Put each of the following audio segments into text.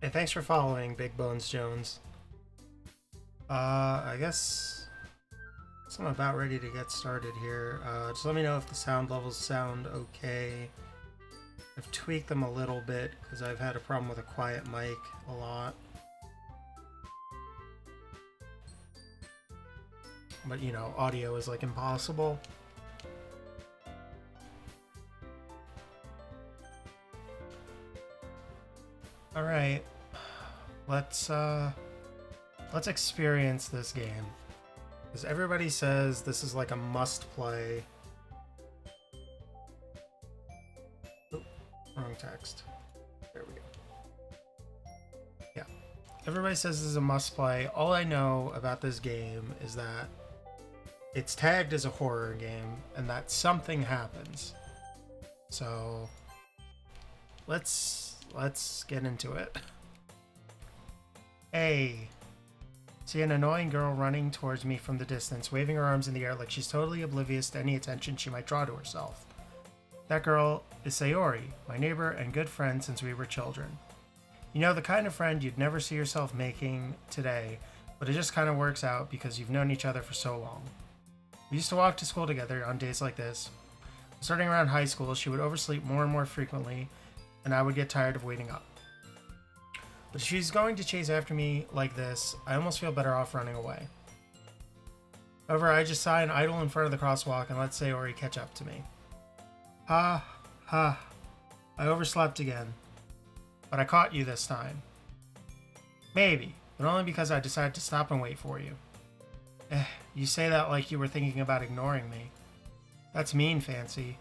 Hey, thanks for following, Big Bones Jones. I guess I'm about ready to get started here. Just let me know if the sound levels sound okay. I've tweaked them a little bit because I've had a problem with a quiet mic a lot. But you know, audio is like impossible. All right, let's experience this game because everybody says this is like a must play. Oop, wrong text. There we go. Yeah, everybody says this is a must play. All I know about this game is that it's tagged as a horror game and that something happens. So let's get into it. Hey. See an annoying girl running towards me from the distance, waving her arms in the air like she's totally oblivious to any attention she might draw to herself. That girl is Sayori, my neighbor and good friend since we were children. You know, the kind of friend you'd never see yourself making today, but it just kind of works out because you've known each other for so long. We used to walk to school together on days like this. Starting around high school, she would oversleep more and more frequently, and I would get tired of waiting up. But if she's going to chase after me like this, I almost feel better off running away. However, I just sigh and idle in front of the crosswalk and let Sayori catch up to me. Ha, ha, I overslept again. But I caught you this time. Maybe, but only because I decided to stop and wait for you. You say that like you were thinking about ignoring me. That's mean, Fancy.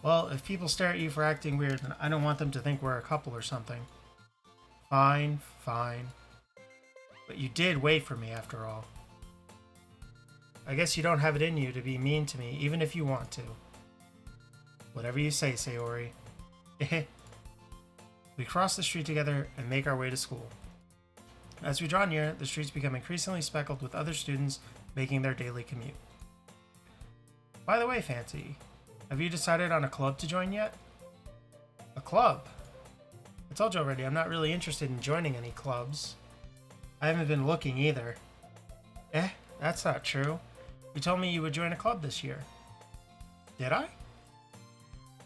Well, if people stare at you for acting weird, then I don't want them to think we're a couple or something. Fine, fine. But you did wait for me after all. I guess you don't have it in you to be mean to me, even if you want to. Whatever you say, Sayori. We cross the street together and make our way to school. As we draw near, the streets become increasingly speckled with other students making their daily commute. By the way, Fancy, have you decided on a club to join yet? A club? I told you already, I'm not really interested in joining any clubs. I haven't been looking either. That's not true. You told me you would join a club this year. Did I?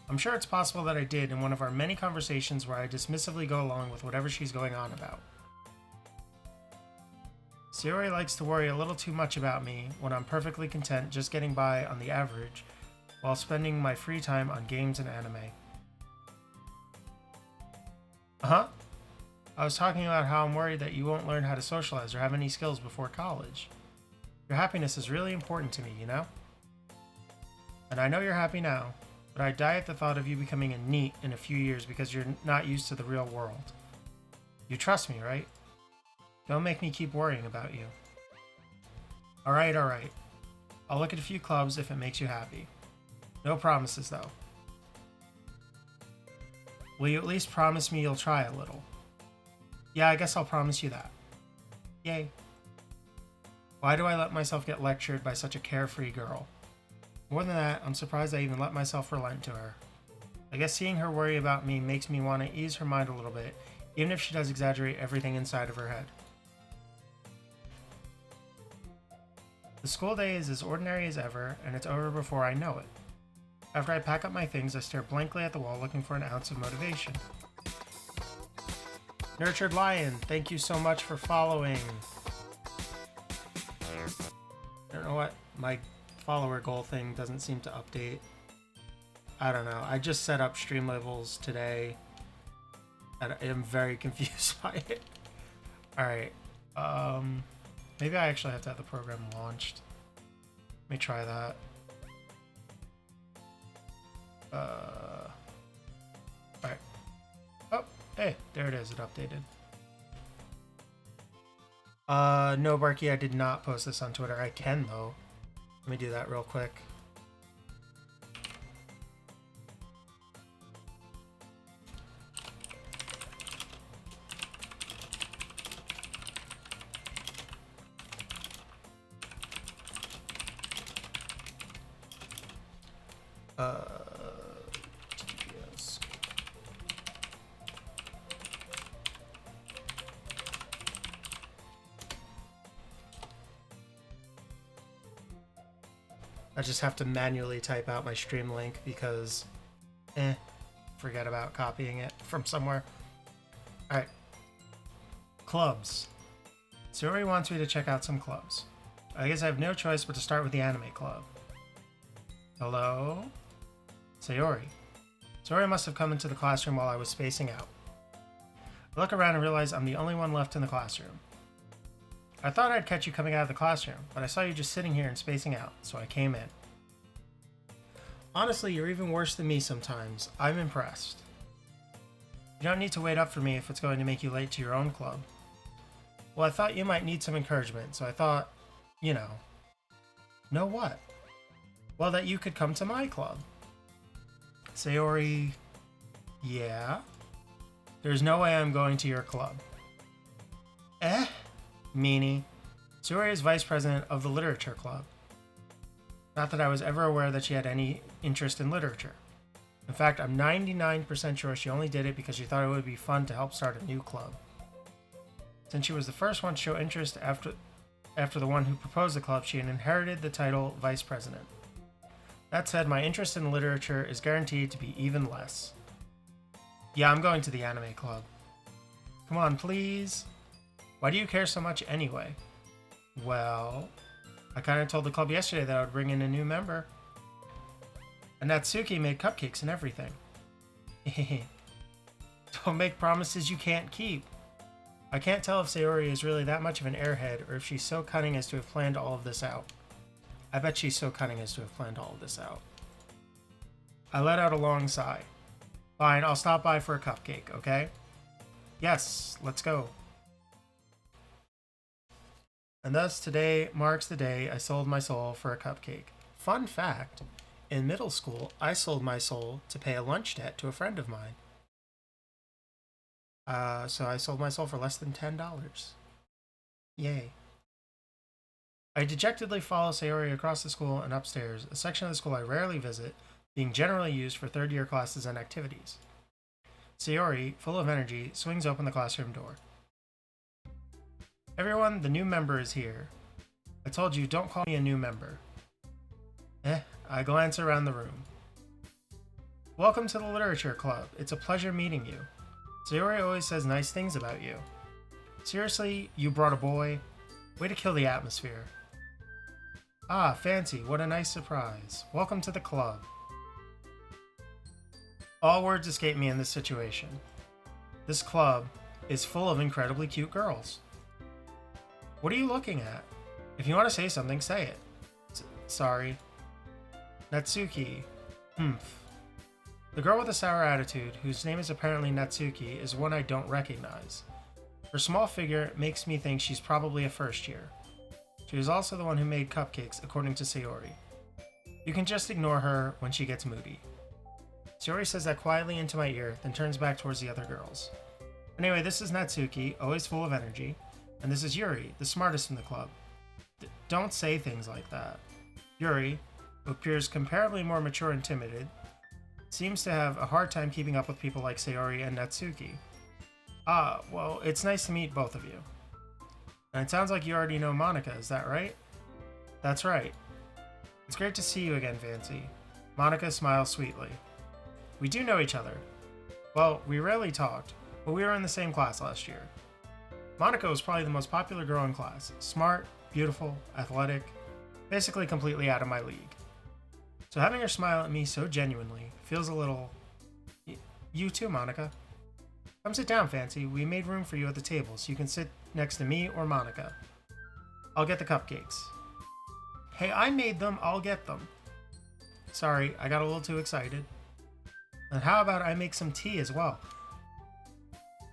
I'm sure it's possible that I did in one of our many conversations where I dismissively go along with whatever she's going on about. Sayori likes to worry a little too much about me when I'm perfectly content just getting by on the average while spending my free time on games and anime. Uh-huh. I was talking about how I'm worried that you won't learn how to socialize or have any skills before college. Your happiness is really important to me, you know? And I know you're happy now, but I die at the thought of you becoming a NEET in a few years because you're not used to the real world. You trust me, right? Don't make me keep worrying about you. Alright. I'll look at a few clubs if it makes you happy. No promises, though. Will you at least promise me you'll try a little? Yeah, I guess I'll promise you that. Yay. Why do I let myself get lectured by such a carefree girl? More than that, I'm surprised I even let myself relent to her. I guess seeing her worry about me makes me want to ease her mind a little bit, even if she does exaggerate everything inside of her head. The school day is as ordinary as ever, and it's over before I know it. After I pack up my things, I stare blankly at the wall looking for an ounce of motivation. Nurtured Lion, thank you so much for following. I don't know what, my follower goal thing doesn't seem to update. I don't know, I just set up stream levels today, and I am very confused by it. Alright, maybe I actually have to have the program launched. Let me try that. Alright. Oh, hey, there it is, it updated. No, Barky, I did not post this on Twitter. I can, though. Let me do that real quick. TPS. I just have to manually type out my stream link because, forget about copying it from somewhere. Alright. Clubs. Sayori wants me to check out some clubs. I guess I have no choice but to start with the anime club. Hello? Sayori. Sayori must have come into the classroom while I was spacing out. I look around and realize I'm the only one left in the classroom. I thought I'd catch you coming out of the classroom, but I saw you just sitting here and spacing out, so I came in. Honestly, you're even worse than me sometimes. I'm impressed. You don't need to wait up for me if it's going to make you late to your own club. Well, I thought you might need some encouragement, so I thought, you know. Know what? Well, that you could come to my club. Sayori, yeah? There's no way I'm going to your club. Meanie. Sayori is vice president of the literature club. Not that I was ever aware that she had any interest in literature. In fact, I'm 99% sure she only did it because she thought it would be fun to help start a new club. Since she was the first one to show interest after the one who proposed the club, she had inherited the title vice president. That said, my interest in literature is guaranteed to be even less. Yeah, I'm going to the anime club. Come on, please. Why do you care so much anyway? Well, I kind of told the club yesterday that I would bring in a new member. And Natsuki made cupcakes and everything. Don't make promises you can't keep. I can't tell if Sayori is really that much of an airhead or if she's so cunning as to have planned all of this out. I bet she's so cunning as to have planned all of this out. I let out a long sigh. Fine, I'll stop by for a cupcake, okay? Yes, let's go. And thus today marks the day I sold my soul for a cupcake. Fun fact, in middle school, I sold my soul to pay a lunch debt to a friend of mine. So I sold my soul for less than $10. Yay. I dejectedly follow Sayori across the school and upstairs, a section of the school I rarely visit, being generally used for third-year classes and activities. Sayori, full of energy, swings open the classroom door. Everyone, the new member is here. I told you, don't call me a new member. I glance around the room. Welcome to the Literature Club. It's a pleasure meeting you. Sayori always says nice things about you. Seriously, you brought a boy? Way to kill the atmosphere. Ah, fancy, what a nice surprise. Welcome to the club. All words escape me in this situation. This club is full of incredibly cute girls. What are you looking at? If you want to say something, say it. Sorry. Natsuki. The girl with the sour attitude, whose name is apparently Natsuki, is one I don't recognize. Her small figure makes me think she's probably a first year. She is also the one who made cupcakes, according to Sayori. You can just ignore her when she gets moody. Sayori says that quietly into my ear, then turns back towards the other girls. Anyway, this is Natsuki, always full of energy, and this is Yuri, the smartest in the club. Don't say things like that. Yuri, who appears comparably more mature and timid, seems to have a hard time keeping up with people like Sayori and Natsuki. Ah, well, it's nice to meet both of you. And it sounds like you already know Monika, is that right? That's right. It's great to see you again, Fancy. Monika smiles sweetly. We do know each other. Well, we rarely talked, but we were in the same class last year. Monika was probably the most popular girl in class. Smart, beautiful, athletic, basically completely out of my league. So having her smile at me so genuinely feels a little... You too, Monika. Come sit down, Fancy. We made room for you at the table, so you can sit next to me or Monika. I'll get the cupcakes. Hey, I made them. I'll get them. Sorry, I got a little too excited. And how about I make some tea as well?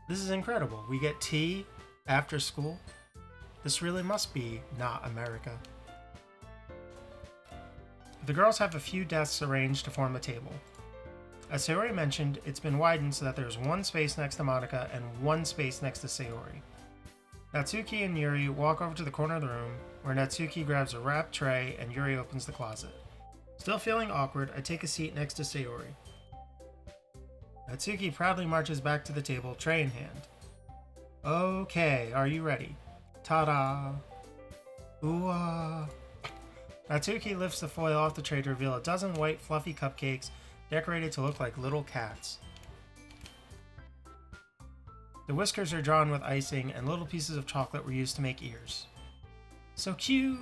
This is incredible. We get tea after school? This really must be not America. The girls have a few desks arranged to form a table. As Sayori mentioned, it's been widened so that there's one space next to Monika and one space next to Sayori. Natsuki and Yuri walk over to the corner of the room, where Natsuki grabs a wrapped tray and Yuri opens the closet. Still feeling awkward, I take a seat next to Sayori. Natsuki proudly marches back to the table, tray in hand. Okay, are you ready? Ta-da! Ooh-ah! Natsuki lifts the foil off the tray to reveal a dozen white, fluffy cupcakes decorated to look like little cats. The whiskers are drawn with icing, and little pieces of chocolate were used to make ears. So cute!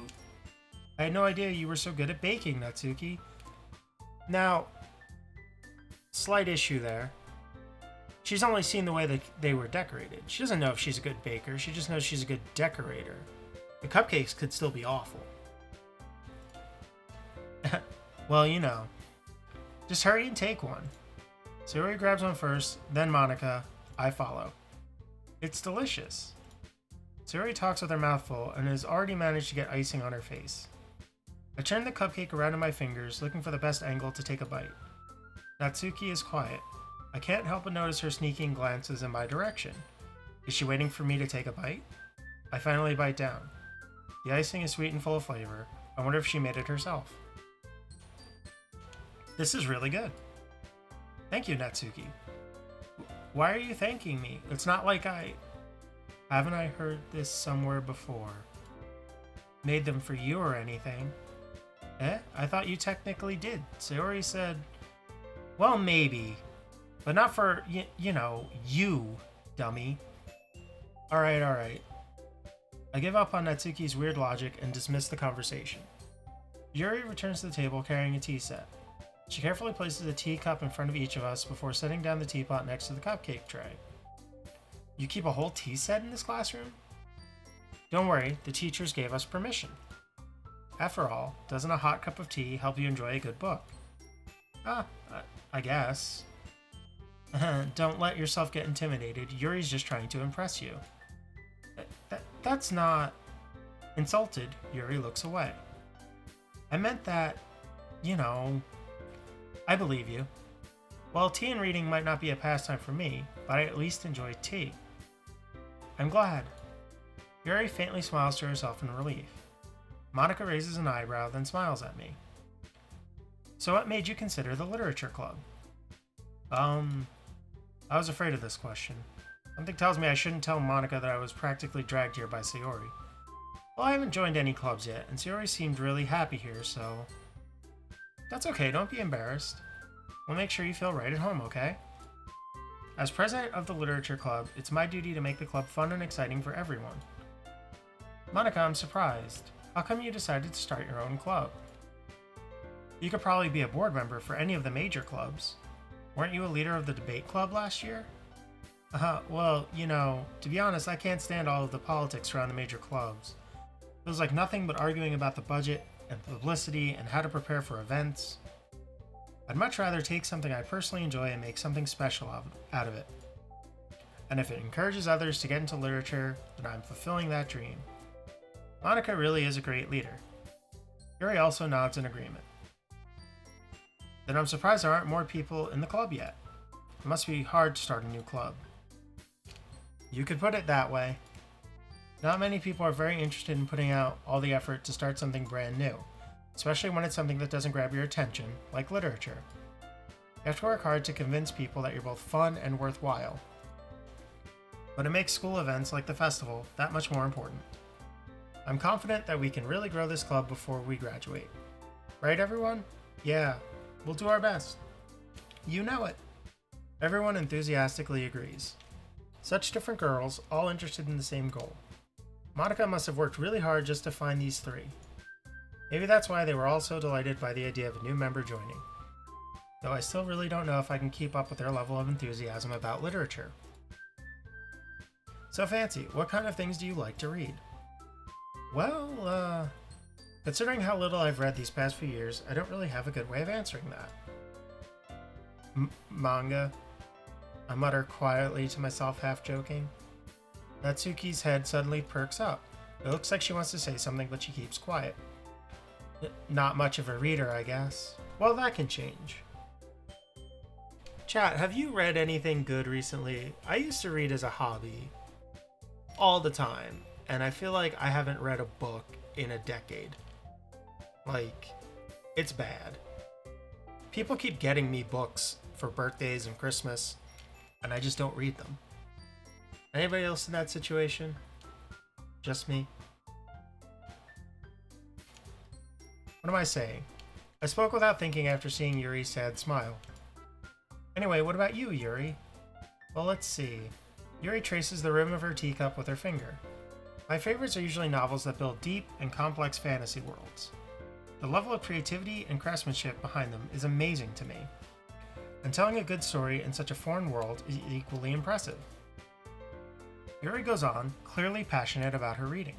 I had no idea you were so good at baking, Natsuki. Now, slight issue there. She's only seen the way that they were decorated. She doesn't know if she's a good baker, she just knows she's a good decorator. The cupcakes could still be awful. Well, you know. Just hurry and take one. Sayori grabs one first, then Monica. I follow. It's delicious. Sayori talks with her mouth full and has already managed to get icing on her face. I turn the cupcake around in my fingers, looking for the best angle to take a bite. Natsuki is quiet. I can't help but notice her sneaking glances in my direction. Is she waiting for me to take a bite? I finally bite down. The icing is sweet and full of flavor. I wonder if she made it herself. This is really good. Thank you, Natsuki. Why are you thanking me? It's not like Haven't I heard this somewhere before? Made them for you or anything? I thought you technically did. Sayori said... Well, maybe. But not for, you know, you, dummy. Alright. I give up on Natsuki's weird logic and dismiss the conversation. Yuri returns to the table carrying a tea set. She carefully places a teacup in front of each of us before setting down the teapot next to the cupcake tray. You keep a whole tea set in this classroom? Don't worry, the teachers gave us permission. After all, doesn't a hot cup of tea help you enjoy a good book? I guess. Don't let yourself get intimidated. Yuri's just trying to impress you. That's not... Insulted, Yuri looks away. I meant that, you know... I believe you. Well, tea and reading might not be a pastime for me, but I at least enjoy tea. I'm glad. Yuri faintly smiles to herself in relief. Monica raises an eyebrow, then smiles at me. So what made you consider the literature club? I was afraid of this question. Something tells me I shouldn't tell Monica that I was practically dragged here by Sayori. Well, I haven't joined any clubs yet, and Sayori seemed really happy here, so... That's okay, don't be embarrassed. We'll make sure you feel right at home, okay? As president of the literature club, it's my duty to make the club fun and exciting for everyone. Monica, I'm surprised. How come you decided to start your own club? You could probably be a board member for any of the major clubs. Weren't you a leader of the debate club last year? Well, you know, to be honest, I can't stand all of the politics around the major clubs. It was like nothing but arguing about the budget and publicity and how to prepare for events. I'd much rather take something I personally enjoy and make something special out of it. And if it encourages others to get into literature, then I'm fulfilling that dream. Monica really is a great leader. Yuri also nods in agreement. Then I'm surprised there aren't more people in the club yet. It must be hard to start a new club. You could put it that way. Not many people are very interested in putting out all the effort to start something brand new, especially when it's something that doesn't grab your attention, like literature. You have to work hard to convince people that you're both fun and worthwhile. But it makes school events like the festival that much more important. I'm confident that we can really grow this club before we graduate. Right, everyone? Yeah, we'll do our best. You know it. Everyone enthusiastically agrees. Such different girls, all interested in the same goal. Monica must have worked really hard just to find these three. Maybe that's why they were all so delighted by the idea of a new member joining. Though I still really don't know if I can keep up with their level of enthusiasm about literature. So Fancy, what kind of things do you like to read? Well, considering how little I've read these past few years, I don't really have a good way of answering that. Manga? I mutter quietly to myself, half joking. Natsuki's head suddenly perks up. It looks like she wants to say something, but she keeps quiet. Not much of a reader, I guess. Well, that can change. Chat, have you read anything good recently? I used to read as a hobby. All the time. And I feel like I haven't read a book in a decade. Like, it's bad. People keep getting me books for birthdays and Christmas, and I just don't read them. Anybody else in that situation? Just me? What am I saying? I spoke without thinking after seeing Yuri's sad smile. Anyway, what about you, Yuri? Well, let's see. Yuri traces the rim of her teacup with her finger. My favorites are usually novels that build deep and complex fantasy worlds. The level of creativity and craftsmanship behind them is amazing to me. And telling a good story in such a foreign world is equally impressive. Yuri goes on, clearly passionate about her reading.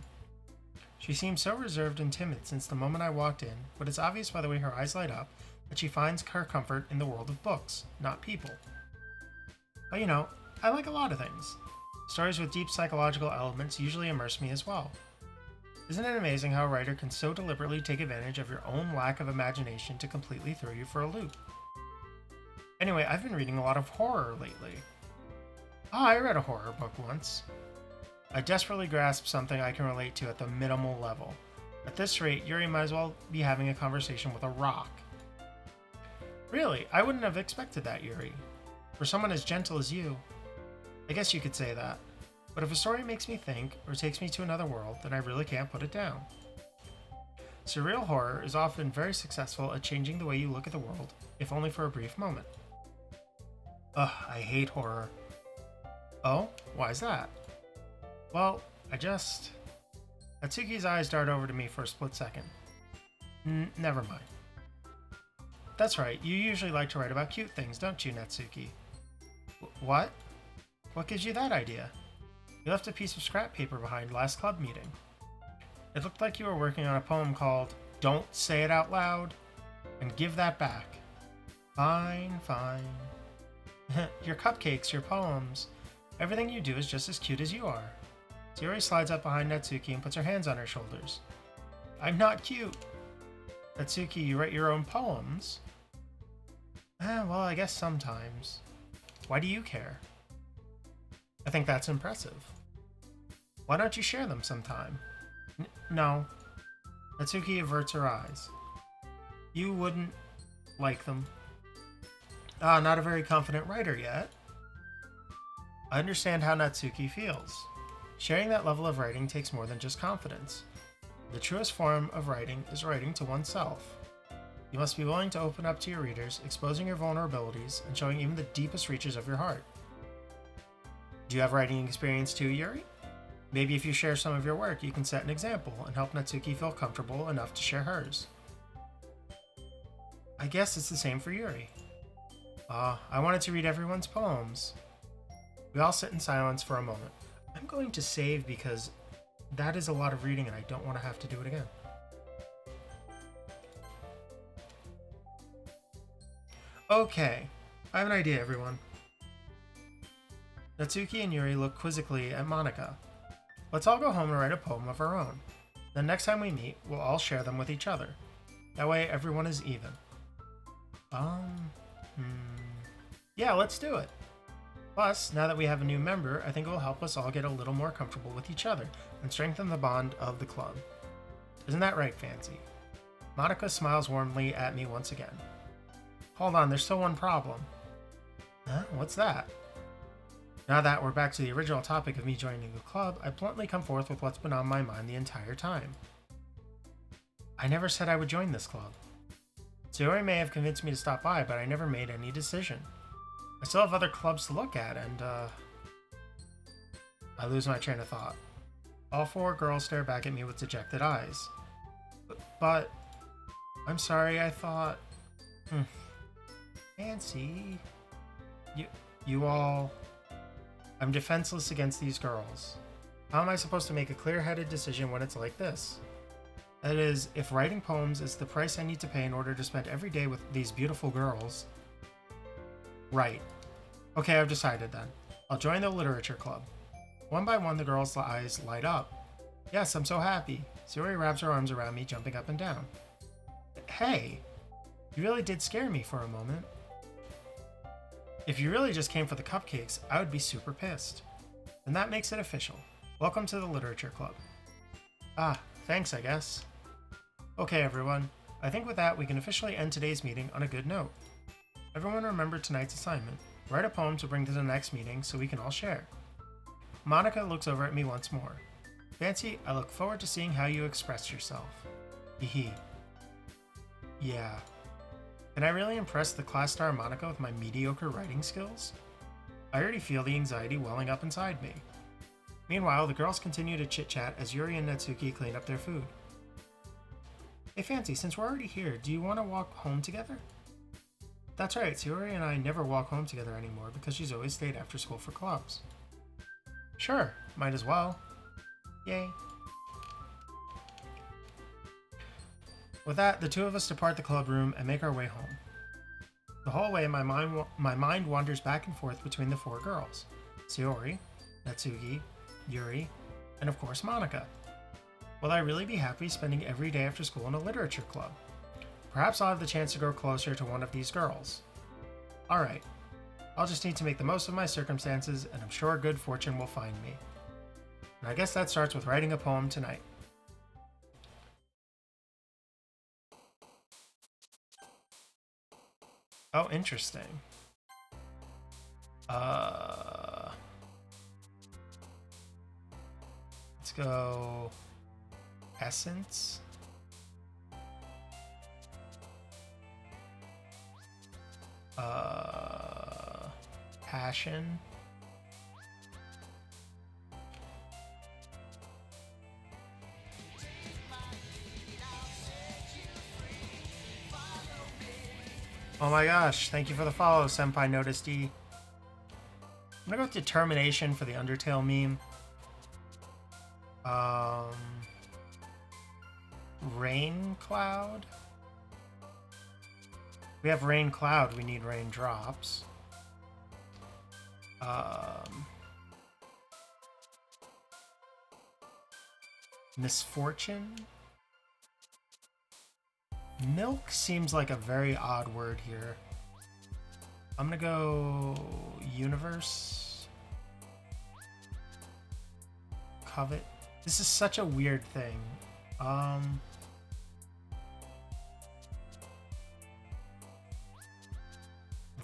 She seems so reserved and timid since the moment I walked in, but it's obvious by the way her eyes light up that she finds her comfort in the world of books, not people. But you know, I like a lot of things. Stories with deep psychological elements usually immerse me as well. Isn't it amazing how a writer can so deliberately take advantage of your own lack of imagination to completely throw you for a loop? Anyway, I've been reading a lot of horror lately. I read a horror book once. I desperately grasped something I can relate to at the minimal level. At this rate, Yuri might as well be having a conversation with a rock. Really, I wouldn't have expected that, Yuri. For someone as gentle as you, I guess you could say that. But if a story makes me think, or takes me to another world, then I really can't put it down. Surreal horror is often very successful at changing the way you look at the world, if only for a brief moment. Ugh, I hate horror. Oh? Why is that? Well, Natsuki's eyes dart over to me for a split second. Never mind. That's right, you usually like to write about cute things, don't you, Natsuki? What? What gives you that idea? You left a piece of scrap paper behind last club meeting. It looked like you were working on a poem called Don't Say It Out Loud, and give that back. Fine. Your cupcakes, your poems, everything you do is just as cute as you are. Yuri slides up behind Natsuki and puts her hands on her shoulders. I'm not cute. Natsuki, you write your own poems? Well, I guess sometimes. Why do you care? I think that's impressive. Why don't you share them sometime? No. Natsuki averts her eyes. You wouldn't like them. Not a very confident writer yet. I understand how Natsuki feels. Sharing that level of writing takes more than just confidence. The truest form of writing is writing to oneself. You must be willing to open up to your readers, exposing your vulnerabilities and showing even the deepest reaches of your heart. Do you have writing experience too, Yuri? Maybe if you share some of your work, you can set an example and help Natsuki feel comfortable enough to share hers. I guess it's the same for Yuri. I wanted to read everyone's poems. We all sit in silence for a moment. I'm going to save because that is a lot of reading and I don't want to have to do it again. Okay, I have an idea, everyone. Natsuki and Yuri look quizzically at Monika. Let's all go home and write a poem of our own. Then next time we meet, we'll all share them with each other. That way everyone is even. Yeah, let's do it. Plus, now that we have a new member, I think it will help us all get a little more comfortable with each other and strengthen the bond of the club. Isn't that right, Fancy? Monika smiles warmly at me once again. Hold on, there's still one problem. Huh? What's that? Now that we're back to the original topic of me joining the club, I bluntly come forth with what's been on my mind the entire time. I never said I would join this club. Sayori may have convinced me to stop by, but I never made any decision. I still have other clubs to look at, and, I lose my train of thought. All four girls stare back at me with dejected eyes. But I'm sorry, I thought... Fancy... You all... I'm defenseless against these girls. How am I supposed to make a clear-headed decision when it's like this? That is, if writing poems is the price I need to pay in order to spend every day with these beautiful girls... Right. Okay, I've decided then. I'll join the literature club. One by one, the girls' eyes light up. Yes, I'm so happy. Sayori wraps her arms around me, jumping up and down. Hey, you really did scare me for a moment. If you really just came for the cupcakes, I would be super pissed. And that makes it official. Welcome to the literature club. Thanks, I guess. Okay, everyone. I think with that, we can officially end today's meeting on a good note. Everyone remember tonight's assignment. Write a poem to bring to the next meeting so we can all share. Monika looks over at me once more. Fancy, I look forward to seeing how you express yourself. Hee. Yeah. Can I really impress the class star Monica with my mediocre writing skills? I already feel the anxiety welling up inside me. Meanwhile, the girls continue to chit-chat as Yuri and Natsuki clean up their food. Hey Fancy, since we're already here, do you want to walk home together? That's right, Sayori and I never walk home together anymore because she's always stayed after school for clubs. Sure, might as well. Yay. With that, the two of us depart the club room and make our way home. The whole way, my mind wanders back and forth between the four girls. Sayori, Natsuki, Yuri, and of course Monica. Will I really be happy spending every day after school in a literature club? Perhaps I'll have the chance to grow closer to one of these girls. Alright, I'll just need to make the most of my circumstances, and I'm sure good fortune will find me. And I guess that starts with writing a poem tonight. Oh, interesting. Let's go essence. Passion. Oh my gosh, thank you for the follow, Senpai Noticed E. I'm gonna go with determination for the Undertale meme. Rain cloud. We have rain cloud, we need raindrops. Misfortune. Milk seems like a very odd word here. I'm gonna go universe. Covet. This is such a weird thing.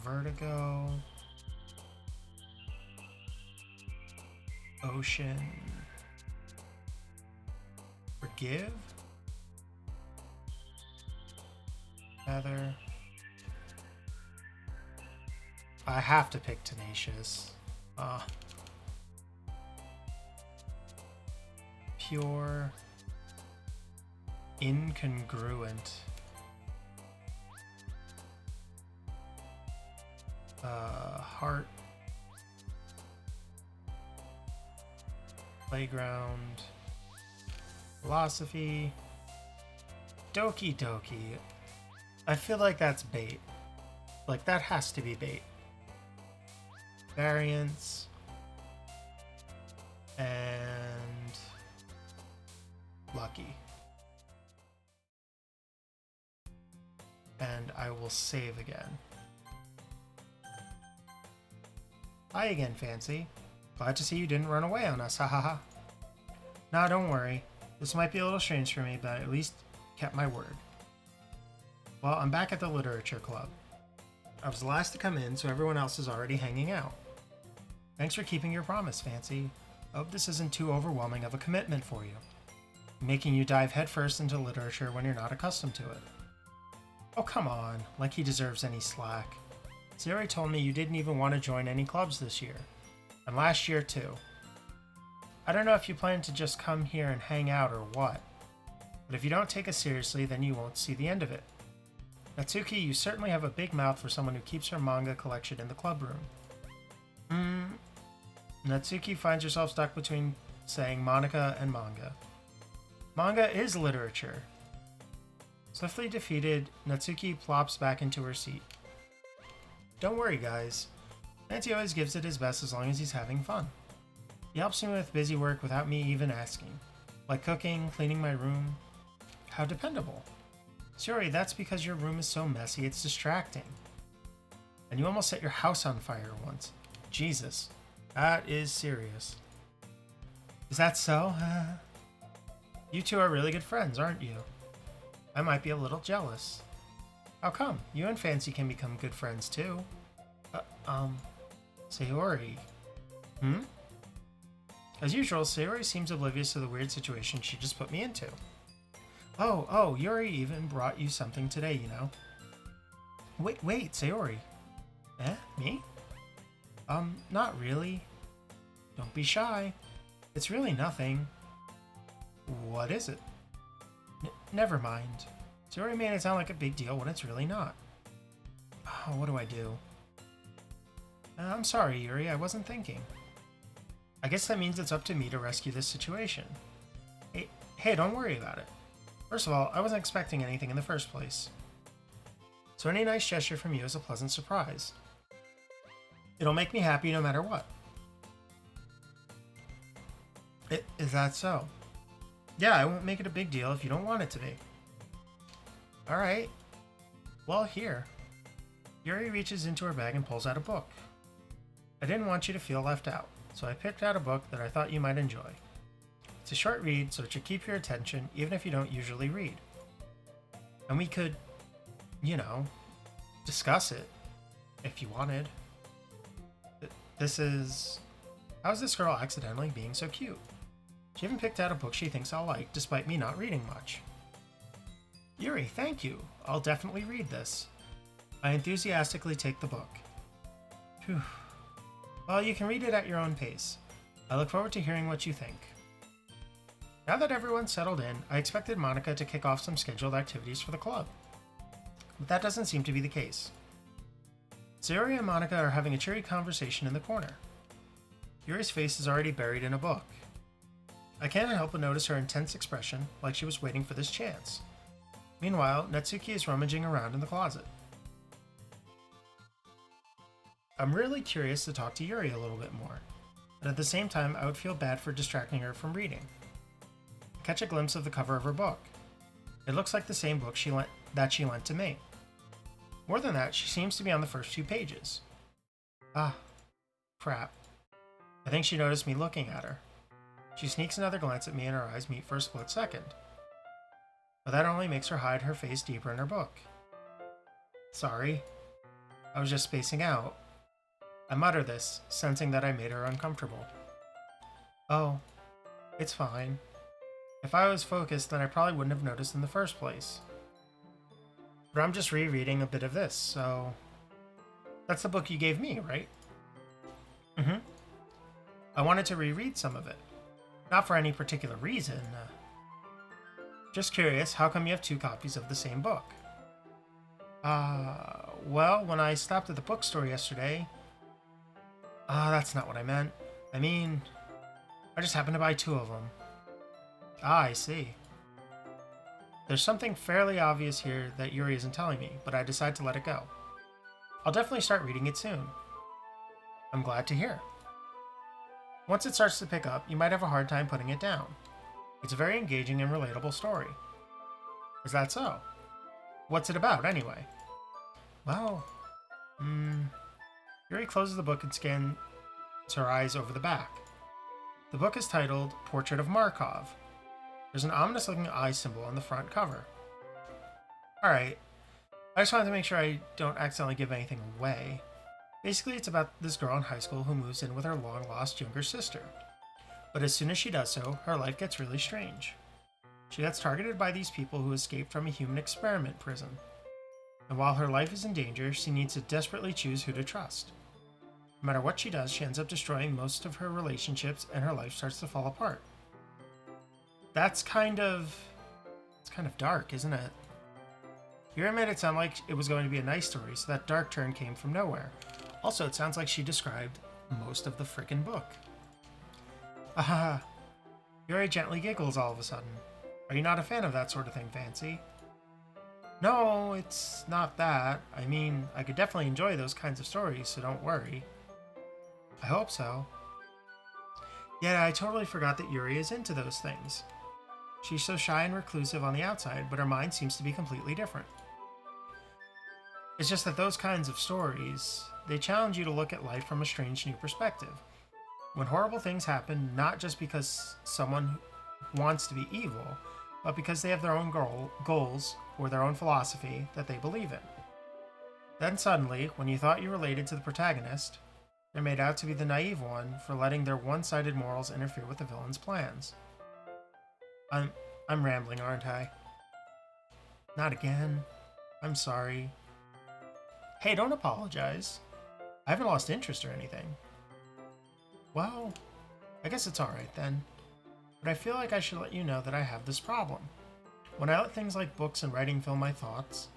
Vertigo. Ocean. Forgive. Feather. I have to pick tenacious. Pure. Incongruent. Heart. Playground. Philosophy. Doki Doki. I feel like that's bait. Like, that has to be bait. Variance. And lucky. And I will save again. Hi again, Fancy. Glad to see you didn't run away on us, hahaha. Nah, don't worry. This might be a little strange for me, but I at least kept my word. Well, I'm back at the literature club. I was the last to come in, so everyone else is already hanging out. Thanks for keeping your promise, Fancy. I hope this isn't too overwhelming of a commitment for you, making you dive headfirst into literature when you're not accustomed to it. Oh, come on, like he deserves any slack. Sayori told me you didn't even want to join any clubs this year, and last year too. I don't know if you plan to just come here and hang out or what, but if you don't take us seriously, then you won't see the end of it. Natsuki, you certainly have a big mouth for someone who keeps her manga collection in the club room. Natsuki finds herself stuck between saying Monica and manga. Manga is literature. Swiftly defeated, Natsuki plops back into her seat. Don't worry, guys. Nancy always gives it his best as long as he's having fun. He helps me with busy work without me even asking, like cooking, cleaning my room. How dependable. Sorry, that's because your room is so messy it's distracting. And you almost set your house on fire once. Jesus, that is serious. Is that so? You two are really good friends, aren't you? I might be a little jealous. How come? You and Fancy can become good friends too. Sayori. As usual, Sayori seems oblivious to the weird situation she just put me into. Oh, Yuri even brought you something today, you know. Wait, Sayori. Eh? Me? Not really. Don't be shy. It's really nothing. What is it? Never mind. Sayori made it sound like a big deal when it's really not. Oh, what do I do? I'm sorry, Yuri, I wasn't thinking. I guess that means it's up to me to rescue this situation. Hey, don't worry about it. First of all, I wasn't expecting anything in the first place. So any nice gesture from you is a pleasant surprise. It'll make me happy no matter what. Is that so? Yeah, I won't make it a big deal if you don't want it to be. Alright. Well, here. Yuri reaches into her bag and pulls out a book. I didn't want you to feel left out, so I picked out a book that I thought you might enjoy. It's a short read, so it should keep your attention even if you don't usually read. And we could, discuss it if you wanted. This is... How's this girl accidentally being so cute? She even picked out a book she thinks I'll like, despite me not reading much. Yuri, thank you. I'll definitely read this. I enthusiastically take the book. Phew. Well, you can read it at your own pace. I look forward to hearing what you think. Now that everyone's settled in, I expected Monica to kick off some scheduled activities for the club. But that doesn't seem to be the case. Sayori and Monica are having a cheery conversation in the corner. Yuri's face is already buried in a book. I can't help but notice her intense expression, like she was waiting for this chance. Meanwhile, Natsuki is rummaging around in the closet. I'm really curious to talk to Yuri a little bit more, but at the same time I would feel bad for distracting her from reading. I catch a glimpse of the cover of her book. It looks like the same book she lent to me. More than that, she seems to be on the first few pages. Ah, crap. I think she noticed me looking at her. She sneaks another glance at me and our eyes meet for a split second. But that only makes her hide her face deeper in her book. Sorry. I was just spacing out. I mutter this, sensing that I made her uncomfortable. Oh, it's fine. If I was focused, then I probably wouldn't have noticed in the first place. But I'm just rereading a bit of this, so... That's the book you gave me, right? Mm-hmm. I wanted to reread some of it. Not for any particular reason. Just curious, how come you have two copies of the same book? Well, when I stopped at the bookstore yesterday... that's not what I meant. I mean, I just happened to buy two of them. I see. There's something fairly obvious here that Yuri isn't telling me, but I decide to let it go. I'll definitely start reading it soon. I'm glad to hear. Once it starts to pick up, you might have a hard time putting it down. It's a very engaging and relatable story. Is that so? What's it about, anyway? Well, Yuri closes the book and scans her eyes over the back. The book is titled Portrait of Markov. There's an ominous-looking eye symbol on the front cover. Alright, I just wanted to make sure I don't accidentally give anything away. Basically, it's about this girl in high school who moves in with her long-lost younger sister. But as soon as she does so, her life gets really strange. She gets targeted by these people who escaped from a human experiment prison. And while her life is in danger, she needs to desperately choose who to trust. No matter what she does, she ends up destroying most of her relationships and her life starts to fall apart. It's kind of dark, isn't it? Yuri made it sound like it was going to be a nice story, so that dark turn came from nowhere. Also, it sounds like she described most of the frickin' book. Aha! Yuri gently giggles all of a sudden. Are you not a fan of that sort of thing, Fancy? No, it's not that. I mean, I could definitely enjoy those kinds of stories, so don't worry. I hope so. Yeah, I totally forgot that Yuri is into those things. She's so shy and reclusive on the outside, but her mind seems to be completely different. It's just that those kinds of stories, they challenge you to look at life from a strange new perspective. When horrible things happen, not just because someone wants to be evil, but because they have their own goals or their own philosophy that they believe in. Then suddenly, when you thought you related to the protagonist, they're made out to be the naive one for letting their one-sided morals interfere with the villain's plans. I'm rambling, aren't I? Not again. I'm sorry. Hey, don't apologize. I haven't lost interest or anything. Well, I guess it's alright then. But I feel like I should let you know that I have this problem. When I let things like books and writing fill my thoughts,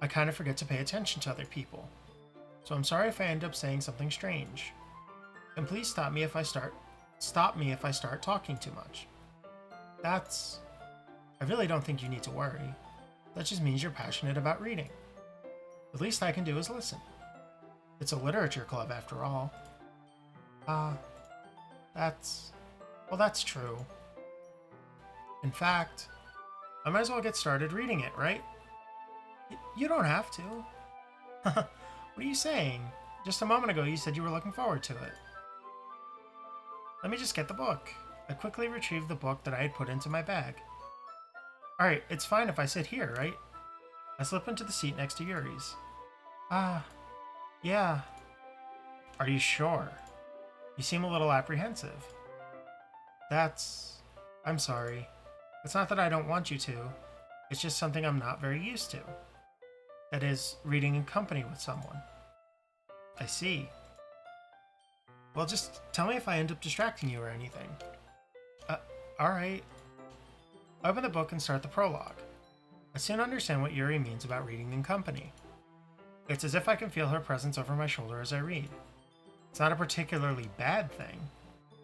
I kind of forget to pay attention to other people. So I'm sorry if I end up saying something strange. And please stop me if I start talking too much. I really don't think you need to worry. That just means you're passionate about reading. The least I can do is listen. It's a literature club after all. That's true. In fact, I might as well get started reading it, right? You don't have to. What are you saying? Just a moment ago you said you were looking forward to it. Let me just get the book. I quickly retrieved the book that I had put into my bag. Alright, it's fine if I sit here, right? I slip into the seat next to Yuri's. Yeah. Are you sure? You seem a little apprehensive. I'm sorry. It's not that I don't want you to. It's just something I'm not very used to. That is, reading in company with someone. I see. Well, just tell me if I end up distracting you or anything. Alright. I open the book and start the prologue. I soon understand what Yuri means about reading in company. It's as if I can feel her presence over my shoulder as I read. It's not a particularly bad thing.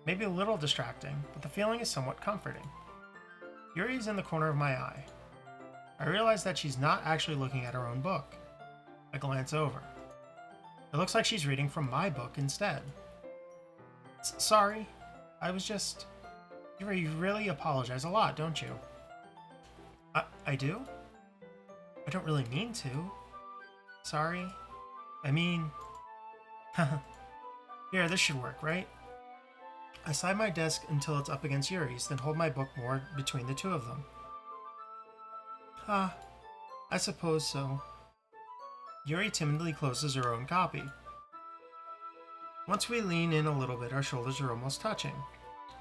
Maybe a little distracting, but the feeling is somewhat comforting. Yuri is in the corner of my eye. I realize that she's not actually looking at her own book. I glance over. It looks like she's reading from my book instead. Sorry, I was just... You really apologize a lot, don't you? I do? I don't really mean to. Sorry. I mean... Here, this should work, right? I slide my desk until it's up against Yuri's, then hold my book more between the two of them. I suppose so. Yuri timidly closes her own copy. Once we lean in a little bit, our shoulders are almost touching.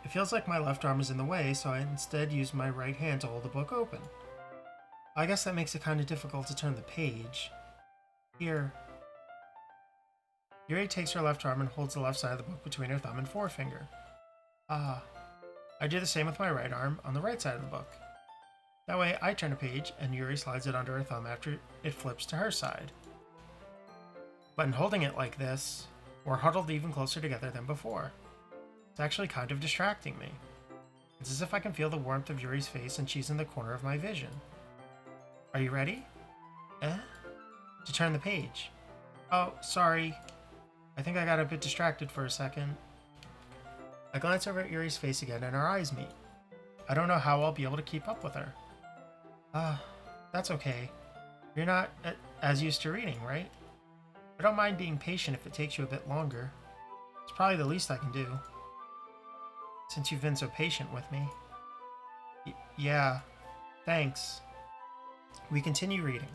It feels like my left arm is in the way, so I instead use my right hand to hold the book open. I guess that makes it kind of difficult to turn the page. Here. Yuri takes her left arm and holds the left side of the book between her thumb and forefinger. I do the same with my right arm on the right side of the book. That way, I turn a page, and Yuri slides it under her thumb after it flips to her side. But in holding it like this, we're huddled even closer together than before. It's actually kind of distracting me. It's as if I can feel the warmth of Yuri's face and she's in the corner of my vision. Are you ready? To turn the page. Oh, sorry. I think I got a bit distracted for a second. I glance over at Yuri's face again and our eyes meet. I don't know how I'll be able to keep up with her. That's okay. You're not as used to reading, right? I don't mind being patient if it takes you a bit longer. It's probably the least I can do. Since you've been so patient with me. Yeah, thanks. We continue reading.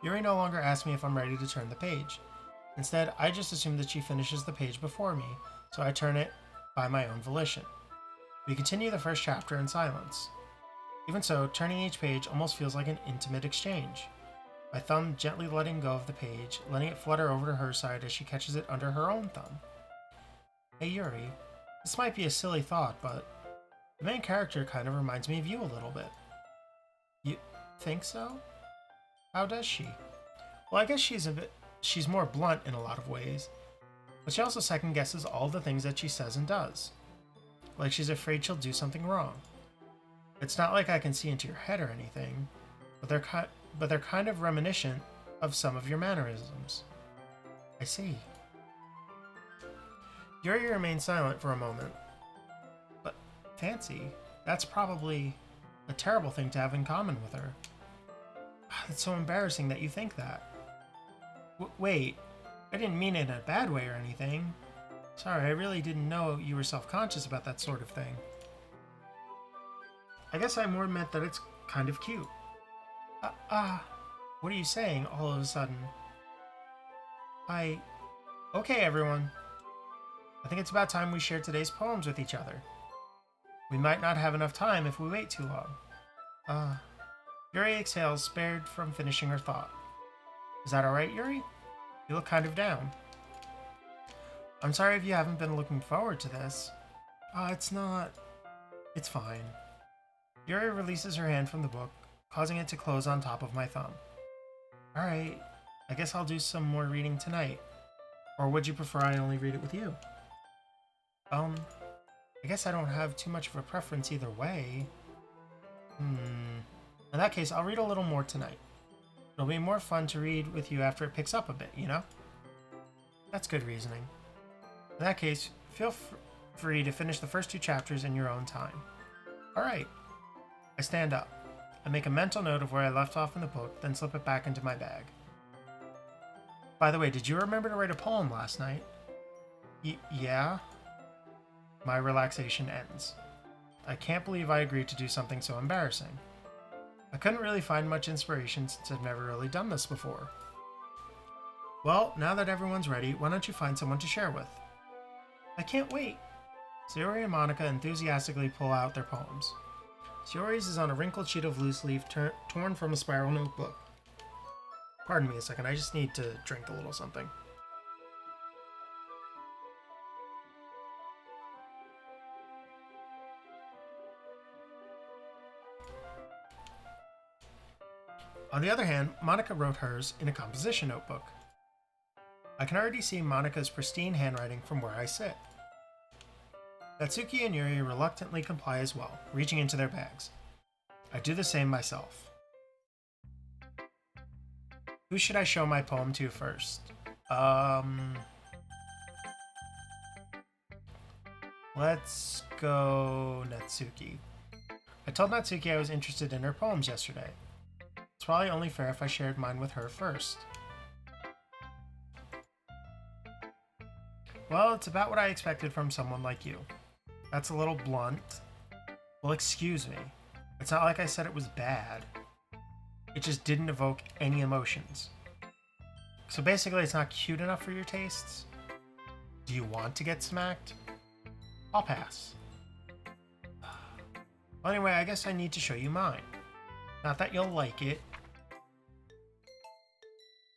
Yuri no longer asks me if I'm ready to turn the page. Instead, I just assume that she finishes the page before me, so I turn it by my own volition. We continue the first chapter in silence. Even so, turning each page almost feels like an intimate exchange. My thumb gently letting go of the page, letting it flutter over to her side as she catches it under her own thumb. Hey Yuri, this might be a silly thought, but the main character kind of reminds me of you a little bit. You think so? How does she? Well, I guess she's more blunt in a lot of ways, but she also second guesses all the things that she says and does. Like she's afraid she'll do something wrong. It's not like I can see into your head or anything, but they're kind of reminiscent of some of your mannerisms. I see. Yuri remains silent for a moment. But, Fancy, that's probably a terrible thing to have in common with her. It's so embarrassing that you think that. Wait, I didn't mean it in a bad way or anything. Sorry, I really didn't know you were self-conscious about that sort of thing. I guess I more meant that it's kind of cute. What are you saying all of a sudden? Okay, everyone. I think it's about time we share today's poems with each other. We might not have enough time if we wait too long. Yuri exhales, spared from finishing her thought. Is that alright, Yuri? You look kind of down. I'm sorry if you haven't been looking forward to this. It's not. It's fine. Yuri releases her hand from the book, causing it to close on top of my thumb. Alright, I guess I'll do some more reading tonight. Or would you prefer I only read it with you? I guess I don't have too much of a preference either way. In that case, I'll read a little more tonight. It'll be more fun to read with you after it picks up a bit, you know? That's good reasoning. In that case, feel free to finish the first 2 chapters in your own time. Alright. I stand up. I make a mental note of where I left off in the book, then slip it back into my bag. By the way, did you remember to write a poem last night? Yeah? My relaxation ends. I can't believe I agreed to do something so embarrassing. I couldn't really find much inspiration since I've never really done this before. Well, now that everyone's ready, why don't you find someone to share with? I can't wait! Sayori and Monica enthusiastically pull out their poems. Sayori's is on a wrinkled sheet of loose leaf torn from a spiral notebook. Pardon me a second, I just need to drink a little something. On the other hand, Monica wrote hers in a composition notebook. I can already see Monica's pristine handwriting from where I sit. Natsuki and Yuri reluctantly comply as well, reaching into their bags. I do the same myself. Who should I show my poem to first? Let's go Natsuki. I told Natsuki I was interested in her poems yesterday. It's probably only fair if I shared mine with her first. Well, it's about what I expected from someone like you. That's a little blunt. Well, excuse me. It's not like I said it was bad. It just didn't evoke any emotions. So basically, it's not cute enough for your tastes? Do you want to get smacked? I'll pass. Well, anyway, I guess I need to show you mine. Not that you'll like it.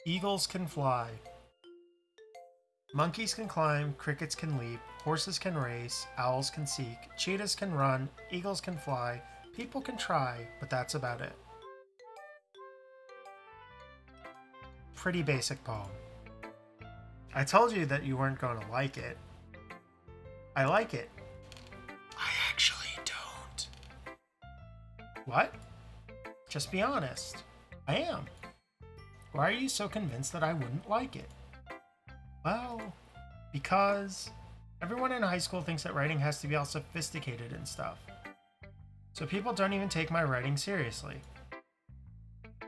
Eagles can fly. Monkeys can climb, crickets can leap, horses can race, owls can seek, cheetahs can run, eagles can fly, people can try, but that's about it. Pretty basic poem. I told you that you weren't going to like it. I like it. I actually don't. What? Just be honest. I am. Why are you so convinced that I wouldn't like it? Well, because everyone in high school thinks that writing has to be all sophisticated and stuff. So people don't even take my writing seriously.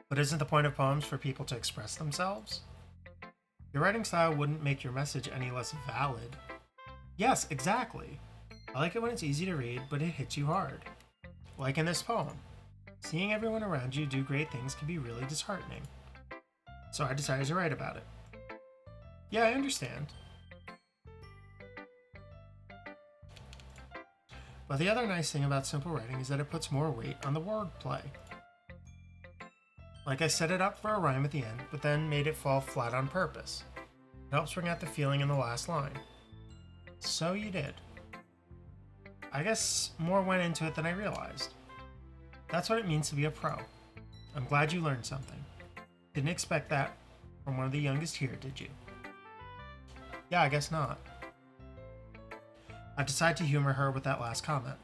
But isn't the point of poems for people to express themselves? Your writing style wouldn't make your message any less valid. Yes, exactly. I like it when it's easy to read, but it hits you hard. Like in this poem. Seeing everyone around you do great things can be really disheartening. So I decided to write about it. Yeah, I understand. But the other nice thing about simple writing is that it puts more weight on the wordplay. Like I set it up for a rhyme at the end, but then made it fall flat on purpose. It helps bring out the feeling in the last line. So you did. I guess more went into it than I realized. That's what it means to be a pro. I'm glad you learned something. Didn't expect that from one of the youngest here, did you? Yeah, I guess not. I decided to humor her with that last comment.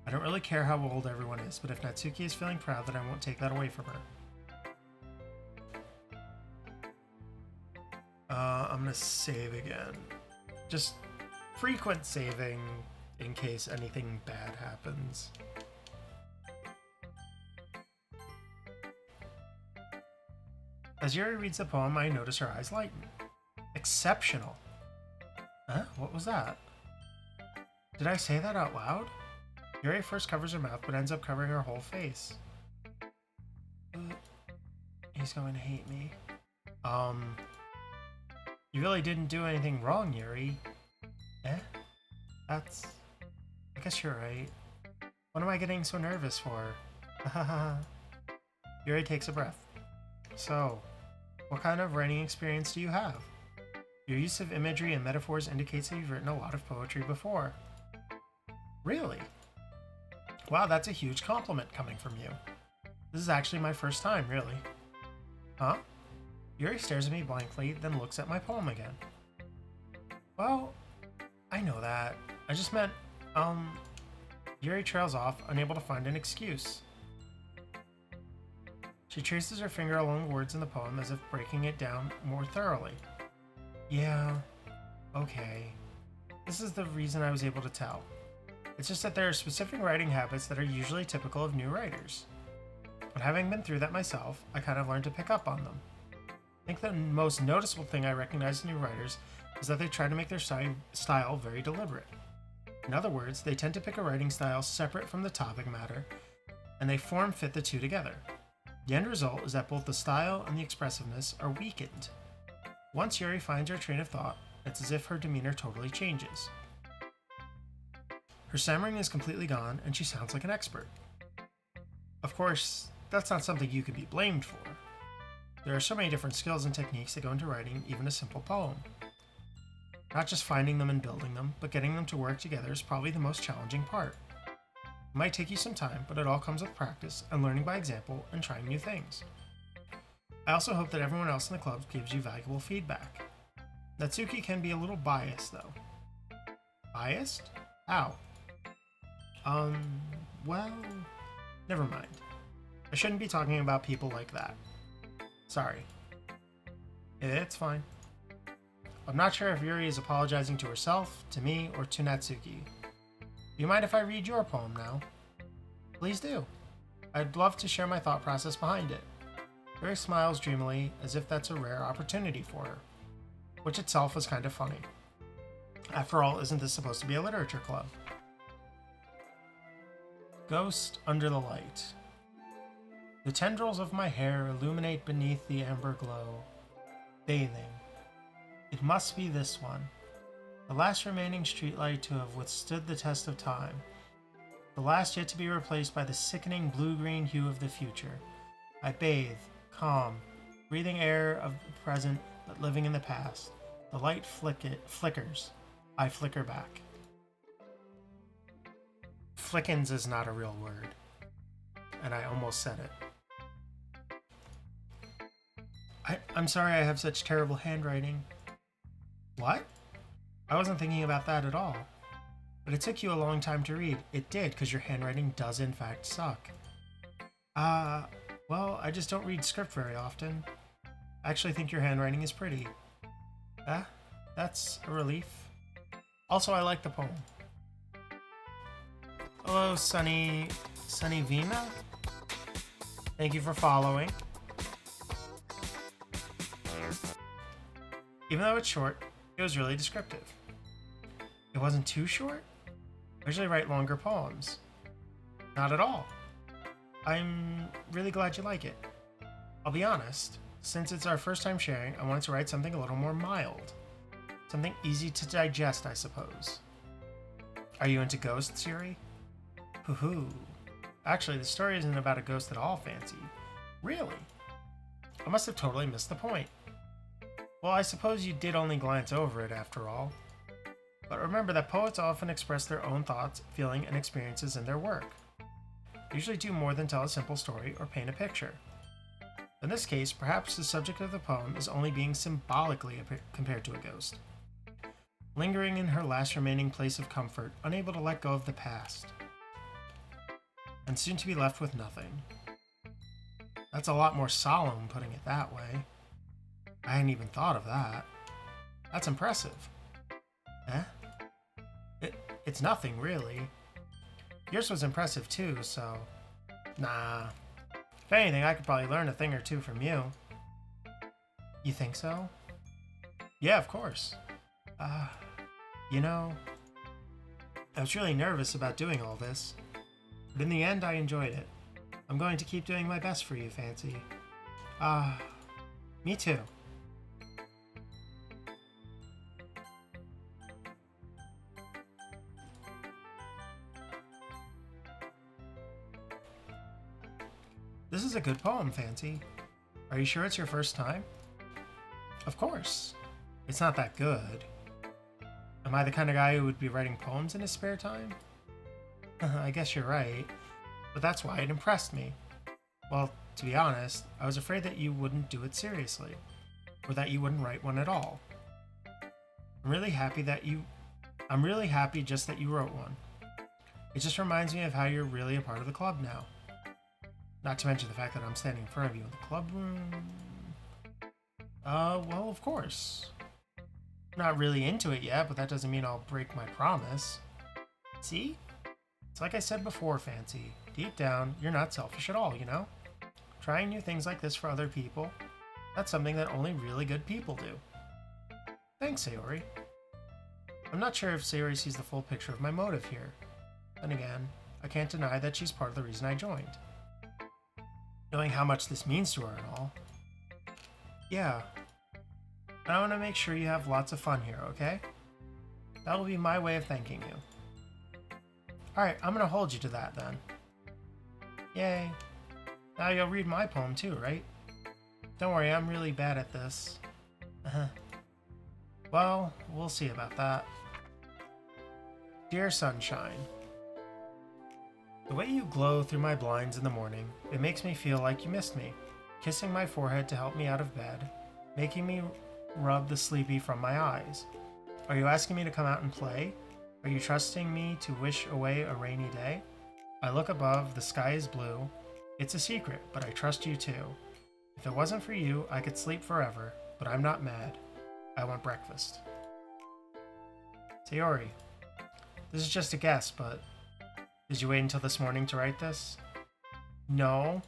I don't really care how old everyone is, but if Natsuki is feeling proud, then I won't take that away from her. I'm gonna save again. Just frequent saving in case anything bad happens. As Yuri reads the poem, I notice her eyes lighten. Exceptional. Huh? What was that? Did I say that out loud? Yuri first covers her mouth, but ends up covering her whole face. He's going to hate me. You really didn't do anything wrong, Yuri. Eh? I guess you're right. What am I getting so nervous for? Yuri takes a breath. So, what kind of writing experience do you have? Your use of imagery and metaphors indicates that you've written a lot of poetry before. Really? Wow, that's a huge compliment coming from you. This is actually my first time, really. Huh? Yuri stares at me blankly, then looks at my poem again. Well, I know that. I just meant, Yuri trails off, unable to find an excuse. She traces her finger along the words in the poem as if breaking it down more thoroughly. Yeah, okay. This is the reason I was able to tell. It's just that there are specific writing habits that are usually typical of new writers. But having been through that myself, I kind of learned to pick up on them. I think the most noticeable thing I recognize in new writers is that they try to make their style very deliberate. In other words, they tend to pick a writing style separate from the topic matter, and they form fit the two together. The end result is that both the style and the expressiveness are weakened. Once Yuri finds her train of thought, it's as if her demeanor totally changes. Her stammering is completely gone, and she sounds like an expert. Of course, that's not something you can be blamed for. There are so many different skills and techniques that go into writing even a simple poem. Not just finding them and building them, but getting them to work together is probably the most challenging part. It might take you some time, but it all comes with practice and learning by example and trying new things. I also hope that everyone else in the club gives you valuable feedback. Natsuki can be a little biased, though. Biased? How? Well, never mind. I shouldn't be talking about people like that. Sorry. It's fine. I'm not sure if Yuri is apologizing to herself, to me, or to Natsuki. Do you mind if I read your poem now? Please do. I'd love to share my thought process behind it. Yuri smiles dreamily, as if that's a rare opportunity for her, which itself is kind of funny. After all, isn't this supposed to be a literature club? Ghost under the light. The tendrils of my hair illuminate beneath the amber glow. Bathing. It must be this one. The last remaining streetlight to have withstood the test of time. The last yet to be replaced by the sickening blue-green hue of the future. I bathe, calm, breathing air of the present but living in the past. The light flickers. I flicker back. Flickens is not a real word. And I almost said it. I'm sorry I have such terrible handwriting. What? I wasn't thinking about that at all. But it took you a long time to read. It did, because your handwriting does in fact suck. Well, I just don't read script very often. I actually think your handwriting is pretty. That's a relief. Also, I like the poem. Hello, Sunny Vina? Thank you for following. Even though it's short, it was really descriptive. It wasn't too short? I usually write longer poems. Not at all. I'm really glad you like it. I'll be honest, since it's our first time sharing, I wanted to write something a little more mild. Something easy to digest, I suppose. Are you into ghosts, Yuri? Hoo-hoo. Actually, the story isn't about a ghost at all, Fancy. Really? I must have totally missed the point. Well, I suppose you did only glance over it after all. But remember that poets often express their own thoughts, feelings, and experiences in their work. They usually do more than tell a simple story or paint a picture. In this case, perhaps the subject of the poem is only being symbolically compared to a ghost. Lingering in her last remaining place of comfort, unable to let go of the past. And soon to be left with nothing. That's a lot more solemn, putting it that way. I hadn't even thought of that. That's impressive. It's nothing, really. Yours was impressive too, so... Nah. If anything, I could probably learn a thing or two from you. You think so? Yeah, of course. You know... I was really nervous about doing all this. But in the end, I enjoyed it. I'm going to keep doing my best for you, Fancy. Me too. This is a good poem, Fancy. Are you sure it's your first time? Of course. It's not that good. Am I the kind of guy who would be writing poems in his spare time? I guess you're right. But that's why it impressed me. Well, to be honest, I was afraid that you wouldn't do it seriously, or that you wouldn't write one at all. I'm really happy just that you wrote one. It just reminds me of how you're really a part of the club now. Not to mention the fact that I'm standing in front of you in the club room. Well, of course. I'm not really into it yet, but that doesn't mean I'll break my promise. See? It's like I said before, Fancy. Deep down, you're not selfish at all, you know? Trying new things like this for other people, that's something that only really good people do. Thanks, Sayori. I'm not sure if Sayori sees the full picture of my motive here. Then again, I can't deny that she's part of the reason I joined. Knowing how much this means to her and all. Yeah. I want to make sure you have lots of fun here, okay? That'll be my way of thanking you. Alright, I'm gonna hold you to that then. Yay. Now you'll read my poem too, right? Don't worry, I'm really bad at this. Well, we'll see about that. Dear Sunshine. The way you glow through my blinds in the morning, it makes me feel like you missed me. Kissing my forehead to help me out of bed, making me rub the sleepy from my eyes. Are you asking me to come out and play? Are you trusting me to wish away a rainy day? I look above, the sky is blue. It's a secret, but I trust you too. If it wasn't for you, I could sleep forever, but I'm not mad. I want breakfast. Sayori, this is just a guess, but did you wait until this morning to write this? No.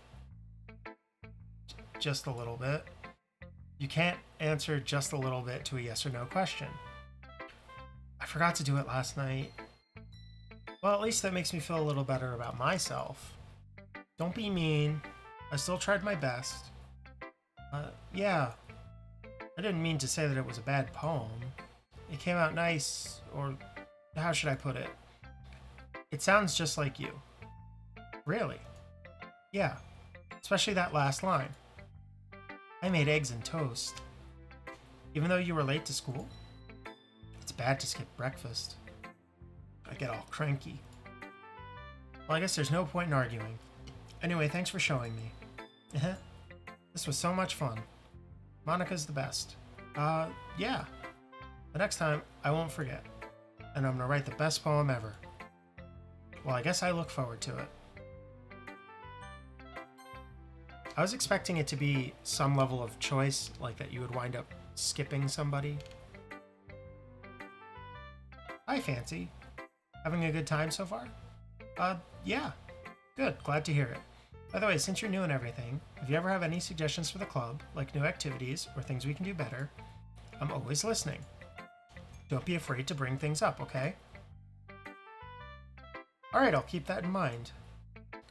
Just a little bit. You can't answer just a little bit to a yes or no question. I forgot to do it last night. Well, at least that makes me feel a little better about myself. Don't be mean. I still tried my best. Yeah. I didn't mean to say that it was a bad poem. It came out nice, or how should I put it? It sounds just like you. Really? Yeah. Especially that last line. I made eggs and toast. Even though you were late to school? It's bad to skip breakfast. I get all cranky. Well, I guess there's no point in arguing. Anyway, thanks for showing me. This was so much fun. Monica's the best. Yeah. The next time, I won't forget. And I'm gonna write the best poem ever. Well, I guess I look forward to it. I was expecting it to be some level of choice, like that you would wind up skipping somebody. Hi, Fancy. Having a good time so far? Yeah. Good, glad to hear it. By the way, since you're new and everything, if you ever have any suggestions for the club, like new activities or things we can do better, I'm always listening. Don't be afraid to bring things up, okay? Alright, I'll keep that in mind.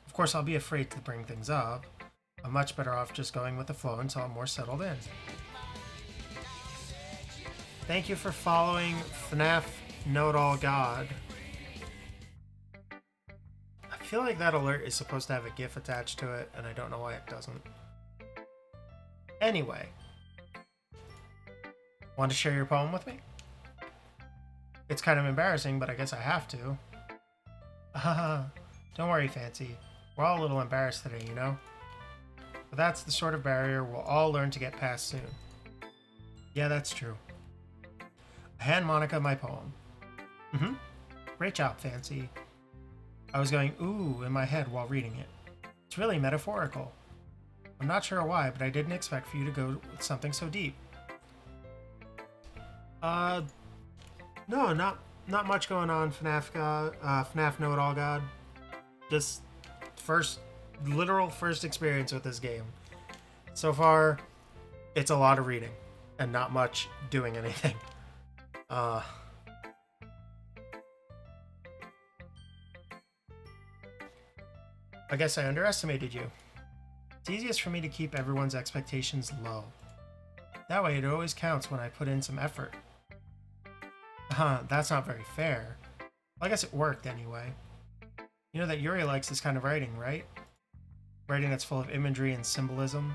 Of course, I'll be afraid to bring things up. I'm much better off just going with the flow until I'm more settled in. Thank you for following FNAF Know-It-All God. I feel like that alert is supposed to have a GIF attached to it, and I don't know why it doesn't. Anyway. Want to share your poem with me? It's kind of embarrassing, but I guess I have to. Don't worry, Fancy. We're all a little embarrassed today, you know? But that's the sort of barrier we'll all learn to get past soon. Yeah, that's true. I hand Monica my poem. Great job, Fancy. I was going ooh in my head while reading it. It's really metaphorical. I'm not sure why, but I didn't expect for you to go with something so deep. No, not much going on, FNAF Know-It-All God. Just literal first experience with this game. So far, it's a lot of reading and not much doing anything. I guess I underestimated you. It's easiest for me to keep everyone's expectations low. That way it always counts when I put in some effort. That's not very fair. Well, I guess it worked anyway. You know that Yuri likes this kind of writing, right? writing that's full of imagery and symbolism.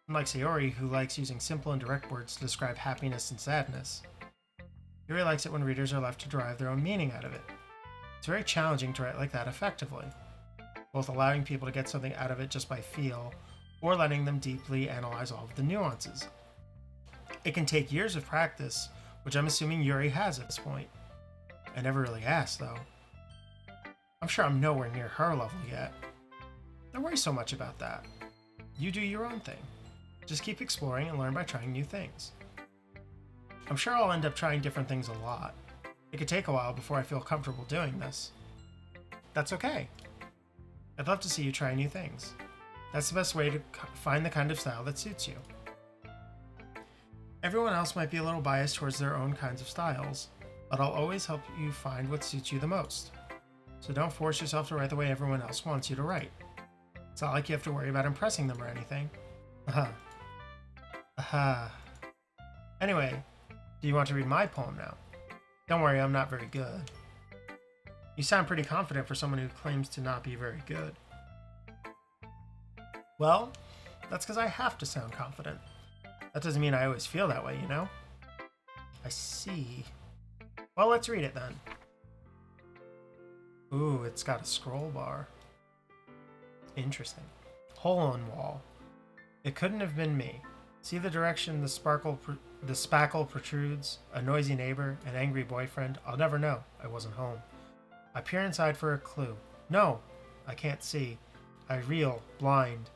Unlike Sayori, who likes using simple and direct words to describe happiness and sadness, Yuri likes it when readers are left to derive their own meaning out of it. It's very challenging to write like that effectively, both allowing people to get something out of it just by feel, or letting them deeply analyze all of the nuances. It can take years of practice, which I'm assuming Yuri has at this point. I never really asked, though. I'm sure I'm nowhere near her level yet. Don't worry so much about that. You do your own thing. Just keep exploring and learn by trying new things. I'm sure I'll end up trying different things a lot. It could take a while before I feel comfortable doing this. That's okay. I'd love to see you try new things. That's the best way to find the kind of style that suits you. Everyone else might be a little biased towards their own kinds of styles, but I'll always help you find what suits you the most. So don't force yourself to write the way everyone else wants you to write. It's not like you have to worry about impressing them or anything. Anyway, do you want to read my poem now? Don't worry, I'm not very good. You sound pretty confident for someone who claims to not be very good. Well, that's because I have to sound confident. That doesn't mean I always feel that way, you know? I see. Well, let's read it then. Ooh, it's got a scroll bar. Interesting. Hole in wall. It couldn't have been me. See the direction the spackle protrudes? A noisy neighbor, an angry boyfriend. I'll never know. I wasn't home. I peer inside for a clue. No, I can't see. I reel, blind,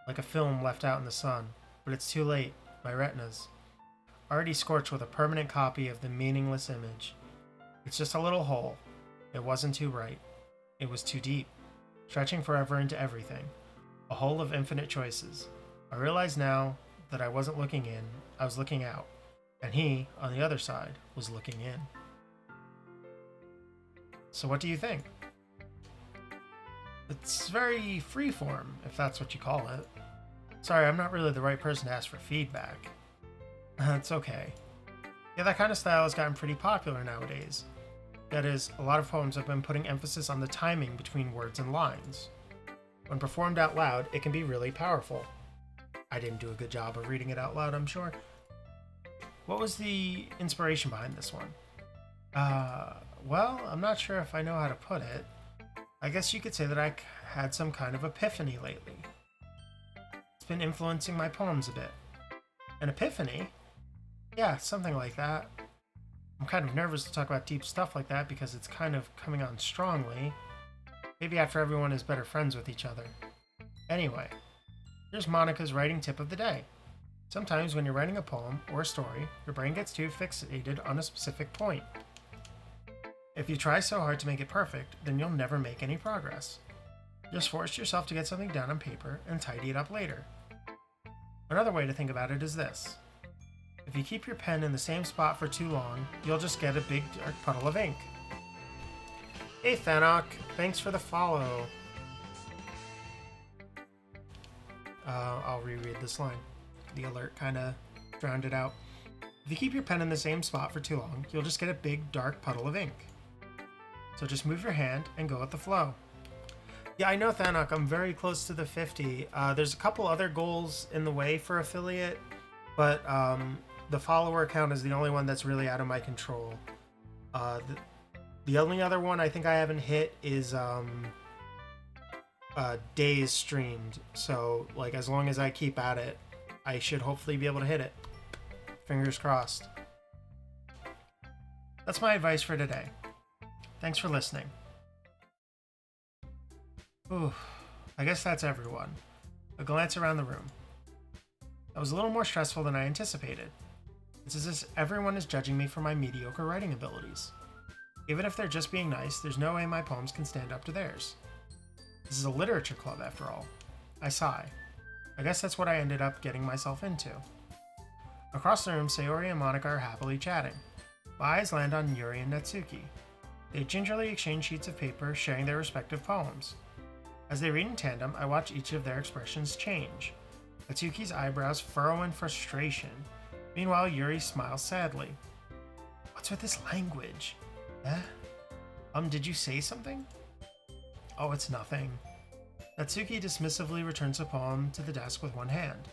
like a film left out in the sun. But it's too late. My retinas. Already scorched with a permanent copy of the meaningless image. It's just a little hole. It wasn't too bright. It was too deep, stretching forever into everything. A hole of infinite choices. I realize now that I wasn't looking in, I was looking out. And he, on the other side, was looking in. So what do you think? It's very freeform, if that's what you call it. Sorry, I'm not really the right person to ask for feedback. It's okay. Yeah, that kind of style has gotten pretty popular nowadays. That is, a lot of poems have been putting emphasis on the timing between words and lines. When performed out loud, it can be really powerful. I didn't do a good job of reading it out loud, I'm sure. What was the inspiration behind this one? Well, I'm not sure if I know how to put it. I guess you could say that I had some kind of epiphany lately. It's been influencing my poems a bit. An epiphany? Yeah, something like that. I'm kind of nervous to talk about deep stuff like that because it's kind of coming on strongly. Maybe after everyone is better friends with each other. Anyway, here's Monica's writing tip of the day. Sometimes when you're writing a poem or a story, your brain gets too fixated on a specific point. If you try so hard to make it perfect, then you'll never make any progress. Just force yourself to get something down on paper and tidy it up later. Another way to think about it is this. If you keep your pen in the same spot for too long, you'll just get a big dark puddle of ink. Hey Thanok, thanks for the follow. I'll reread this line. The alert kind of drowned it out. If you keep your pen in the same spot for too long, you'll just get a big dark puddle of ink. So just move your hand and go with the flow. Yeah, I know Thanok, I'm very close to the 50. There's a couple other goals in the way for affiliate, but the follower count is the only one that's really out of my control. The only other one I think I haven't hit is days streamed. So like as long as I keep at it, I should hopefully be able to hit it. Fingers crossed. That's my advice for today. Thanks for listening. Ooh, I guess that's everyone. A glance around the room. That was a little more stressful than I anticipated. It's as if everyone is judging me for my mediocre writing abilities. Even if they're just being nice, there's no way my poems can stand up to theirs. This is a literature club after all. I sigh. I guess that's what I ended up getting myself into. Across the room, Sayori and Monica are happily chatting. My eyes land on Yuri and Natsuki. They gingerly exchange sheets of paper, sharing their respective poems. As they read in tandem, I watch each of their expressions change. Natsuki's eyebrows furrow in frustration. Meanwhile, Yuri smiles sadly. What's with this language? Did you say something? Oh, it's nothing. Natsuki dismissively returns the poem to the desk with one hand.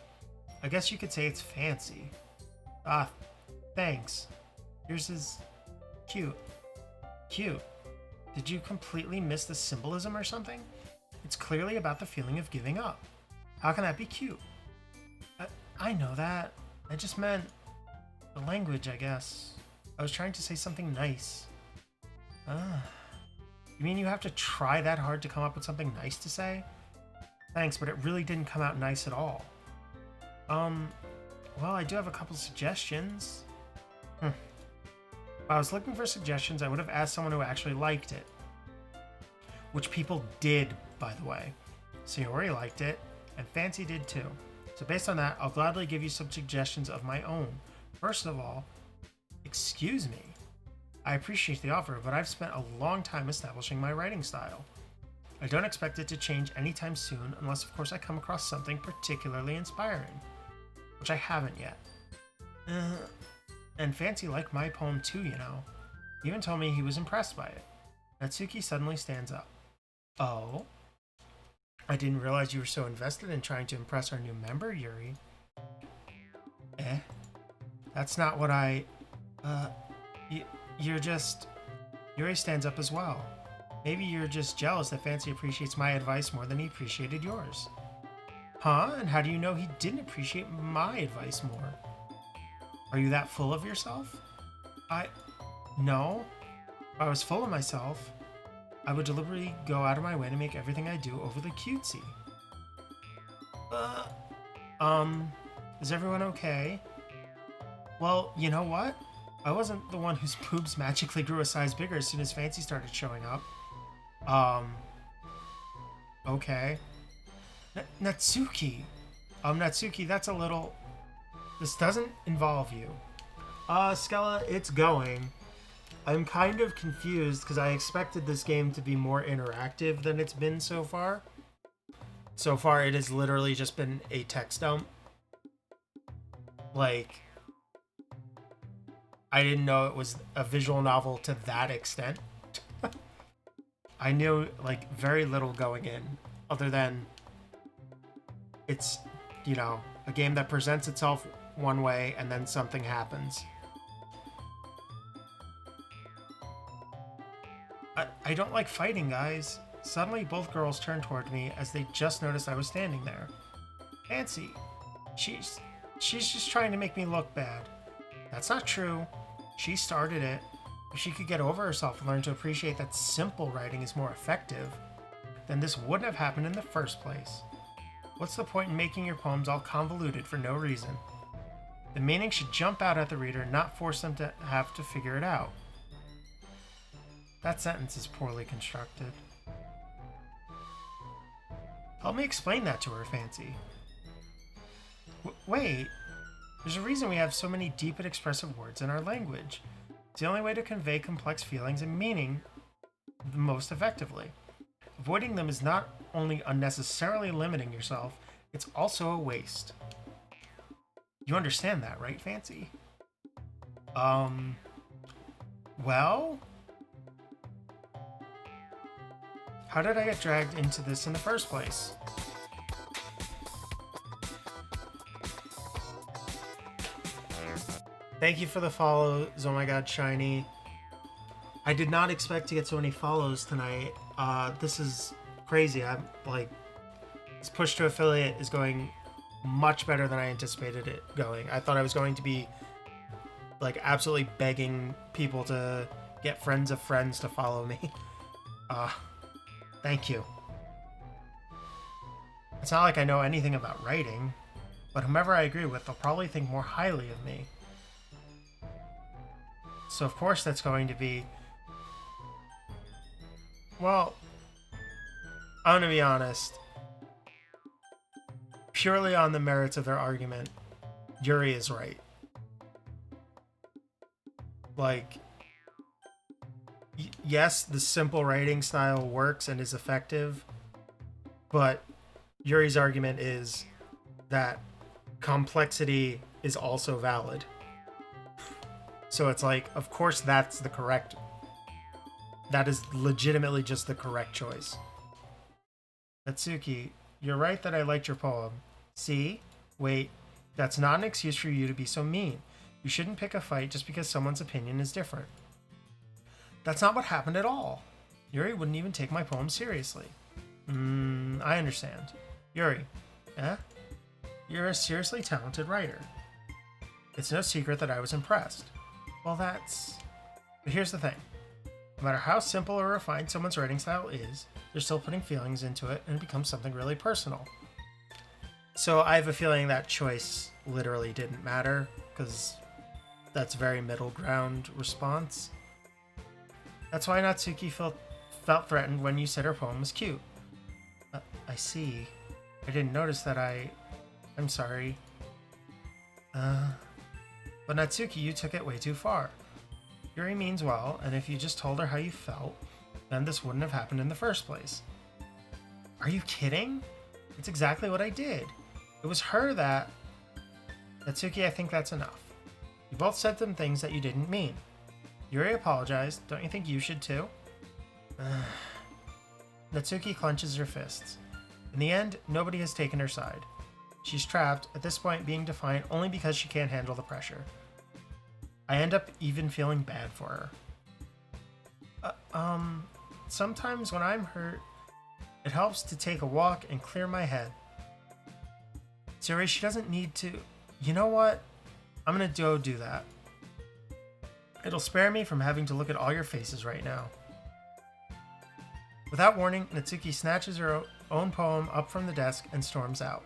I guess you could say it's fancy. Ah, thanks. Yours is cute. Cute. Did you completely miss the symbolism or something? It's clearly about the feeling of giving up. How can that be cute? I know that. I just meant the language, I guess. I was trying to say something nice. You mean you have to try that hard to come up with something nice to say? Thanks, but it really didn't come out nice at all. Well, I do have a couple suggestions. If I was looking for suggestions, I would have asked someone who actually liked it. Which people did, by the way. Sayori liked it, and Fancy did too. So based on that, I'll gladly give you some suggestions of my own. First of all, excuse me. I appreciate the offer, but I've spent a long time establishing my writing style. I don't expect it to change anytime soon, unless of course I come across something particularly inspiring. Which I haven't yet. And Fancy liked my poem too, you know. He even told me he was impressed by it. Natsuki suddenly stands up. Oh? I didn't realize you were so invested in trying to impress our new member, Yuri. That's not what I... You're just... Yuri stands up as well. Maybe you're just jealous that Fancy appreciates my advice more than he appreciated yours. Huh? And how do you know he didn't appreciate my advice more? Are you that full of yourself? No. If I was full of myself, I would deliberately go out of my way to make everything I do overly cutesy. Is everyone okay? Well, you know what? I wasn't the one whose boobs magically grew a size bigger as soon as Fancy started showing up. Okay. Natsuki! Natsuki, that's a little... This doesn't involve you. Skella, it's going. I'm kind of confused because I expected this game to be more interactive than it's been so far. So far, it has literally just been a text dump. Like, I didn't know it was a visual novel to that extent. I knew, like, very little going in, other than it's, you know, a game that presents itself one way and then something happens. I don't like fighting, guys. Suddenly, both girls turned toward me as they just noticed I was standing there. Fancy. She's just trying to make me look bad. That's not true. She started it. If she could get over herself and learn to appreciate that simple writing is more effective, then this wouldn't have happened in the first place. What's the point in making your poems all convoluted for no reason? The meaning should jump out at the reader, not force them to have to figure it out. That sentence is poorly constructed. Help me explain that to her, Fancy. Wait, there's a reason we have so many deep and expressive words in our language. It's the only way to convey complex feelings and meaning the most effectively. Avoiding them is not only unnecessarily limiting yourself, it's also a waste. You understand that, right, Fancy? Well? How did I get dragged into this in the first place? Thank you for the follows. Oh my god, Shiny. I did not expect to get so many follows tonight. This is crazy. I'm like, this push to affiliate is going much better than I anticipated it going. I thought I was going to be like absolutely begging people to get friends of friends to follow me. Thank you. It's not like I know anything about writing, but whomever I agree with, they'll probably think more highly of me. So of course that's going to be... Well, I'm gonna be honest. Purely on the merits of their argument, Yuri is right. Like, yes, the simple writing style works and is effective, but Yuri's argument is that complexity is also valid. So it's like, of course that's the correct... That is legitimately just the correct choice. Natsuki, you're right that I liked your poem. See? Wait, that's not an excuse for you to be so mean. You shouldn't pick a fight just because someone's opinion is different. That's not what happened at all. Yuri wouldn't even take my poem seriously. I understand. Yuri, eh? You're a seriously talented writer. It's no secret that I was impressed. Well, that's... But here's the thing. No matter how simple or refined someone's writing style is, they're still putting feelings into it and it becomes something really personal. So I have a feeling that choice literally didn't matter, because that's a very middle ground response. That's why Natsuki felt threatened when you said her poem was cute. I see. I didn't notice that I'm sorry. But Natsuki, you took it way too far. Yuri means well, and if you just told her how you felt, then this wouldn't have happened in the first place. Are you kidding? It's exactly what I did. It was her that... Natsuki, I think that's enough. You both said some things that you didn't mean. Yuri apologized. Don't you think you should too? Natsuki clenches her fists. In the end, nobody has taken her side. She's trapped, at this point being defiant only because she can't handle the pressure. I end up even feeling bad for her. Sometimes when I'm hurt, it helps to take a walk and clear my head. Sayori, she doesn't need to... You know what? I'm gonna go do that. It'll spare me from having to look at all your faces right now. Without warning, Natsuki snatches her own poem up from the desk and storms out.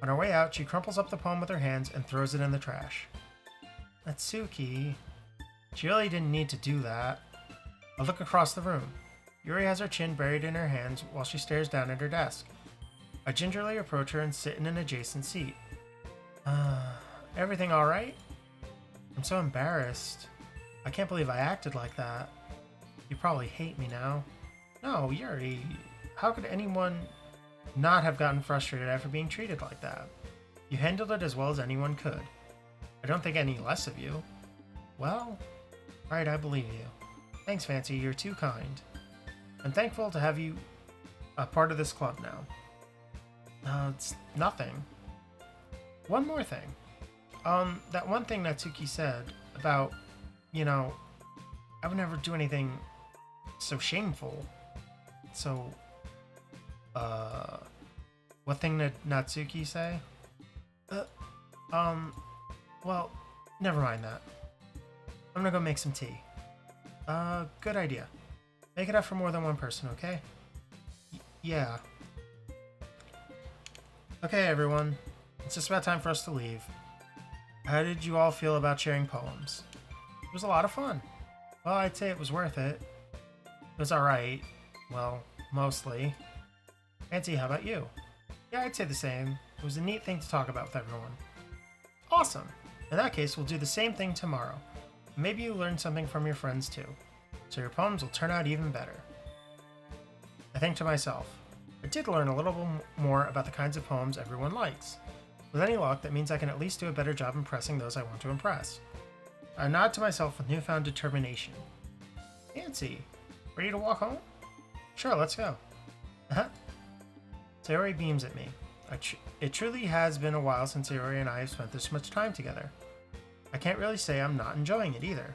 On her way out, she crumples up the poem with her hands and throws it in the trash. Natsuki... She really didn't need to do that. I look across the room. Yuri has her chin buried in her hands while she stares down at her desk. I gingerly approach her and sit in an adjacent seat. Everything alright? I'm so embarrassed. I can't believe I acted like that. You probably hate me now. No, Yuri, how could anyone not have gotten frustrated after being treated like that? You handled it as well as anyone could. I don't think any less of you. Well, alright, I believe you. Thanks, Fancy, you're too kind. I'm thankful to have you a part of this club now. It's nothing. One more thing. That one thing Natsuki said about, I would never do anything so shameful. So, what thing did Natsuki say? Well, never mind that. I'm gonna go make some tea. Good idea. Make it up for more than one person, okay? Yeah. Okay, everyone. It's just about time for us to leave. How did you all feel about sharing poems? It was a lot of fun. Well, I'd say it was worth it. It was alright. Well, mostly. Nancy, how about you? Yeah, I'd say the same. It was a neat thing to talk about with everyone. Awesome. In that case, we'll do the same thing tomorrow. Maybe you learn something from your friends too, so your poems will turn out even better. I think to myself, I did learn a little more about the kinds of poems everyone likes. With any luck, that means I can at least do a better job impressing those I want to impress. I nod to myself with newfound determination. Nancy, ready to walk home? Sure, let's go. Sayori beams at me. It truly has been a while since Sayori and I have spent this much time together. I can't really say I'm not enjoying it either.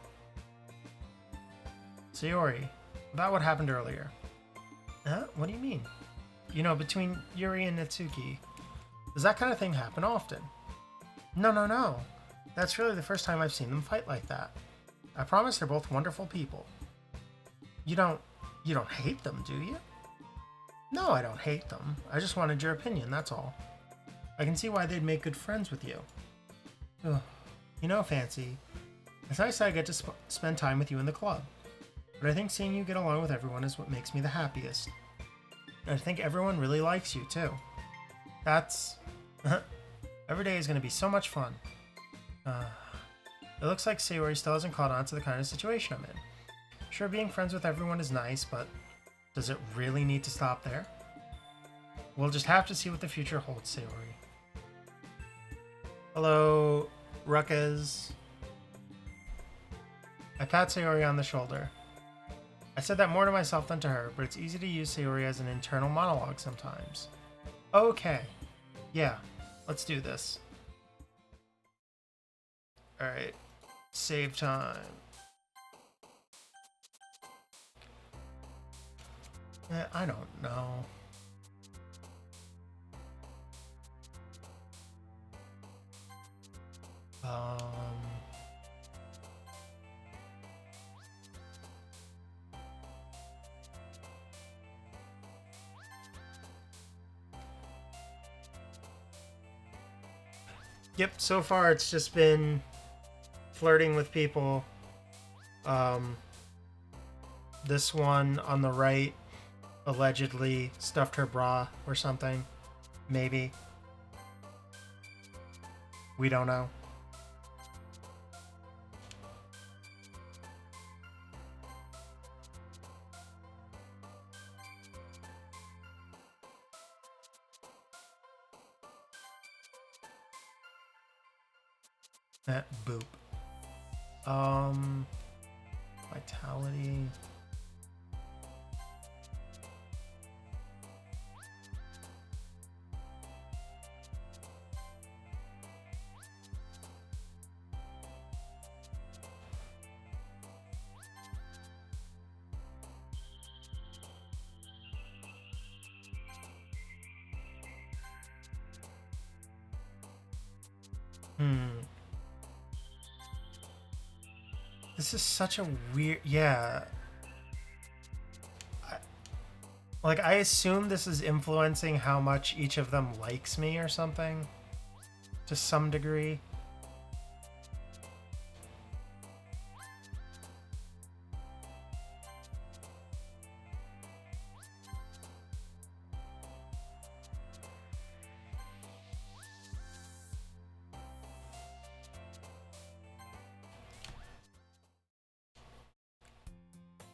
Sayori, about what happened earlier. What do you mean? Between Yuri and Natsuki. Does that kind of thing happen often? No. That's really the first time I've seen them fight like that. I promise they're both wonderful people. You don't hate them, do you? No, I don't hate them. I just wanted your opinion, that's all. I can see why they'd make good friends with you. Ugh. Fancy, it's nice that I get to spend time with you in the club. But I think seeing you get along with everyone is what makes me the happiest. And I think everyone really likes you, too. That's... Every day is going to be so much fun. It looks like Sayori still hasn't caught on to the kind of situation I'm in. Sure, being friends with everyone is nice, but does it really need to stop there? We'll just have to see what the future holds, Sayori. Hello, Ruckus. I pat Sayori on the shoulder. I said that more to myself than to her, but it's easy to use Sayori as an internal monologue sometimes. Okay. Yeah, let's do this. Alright. Save time. I don't know. Yep, so far it's just been flirting with people. This one on the right allegedly stuffed her bra or something. Maybe. We don't know. Boop. Vitality. This is such a weird... Yeah. I assume this is influencing how much each of them likes me or something. To some degree.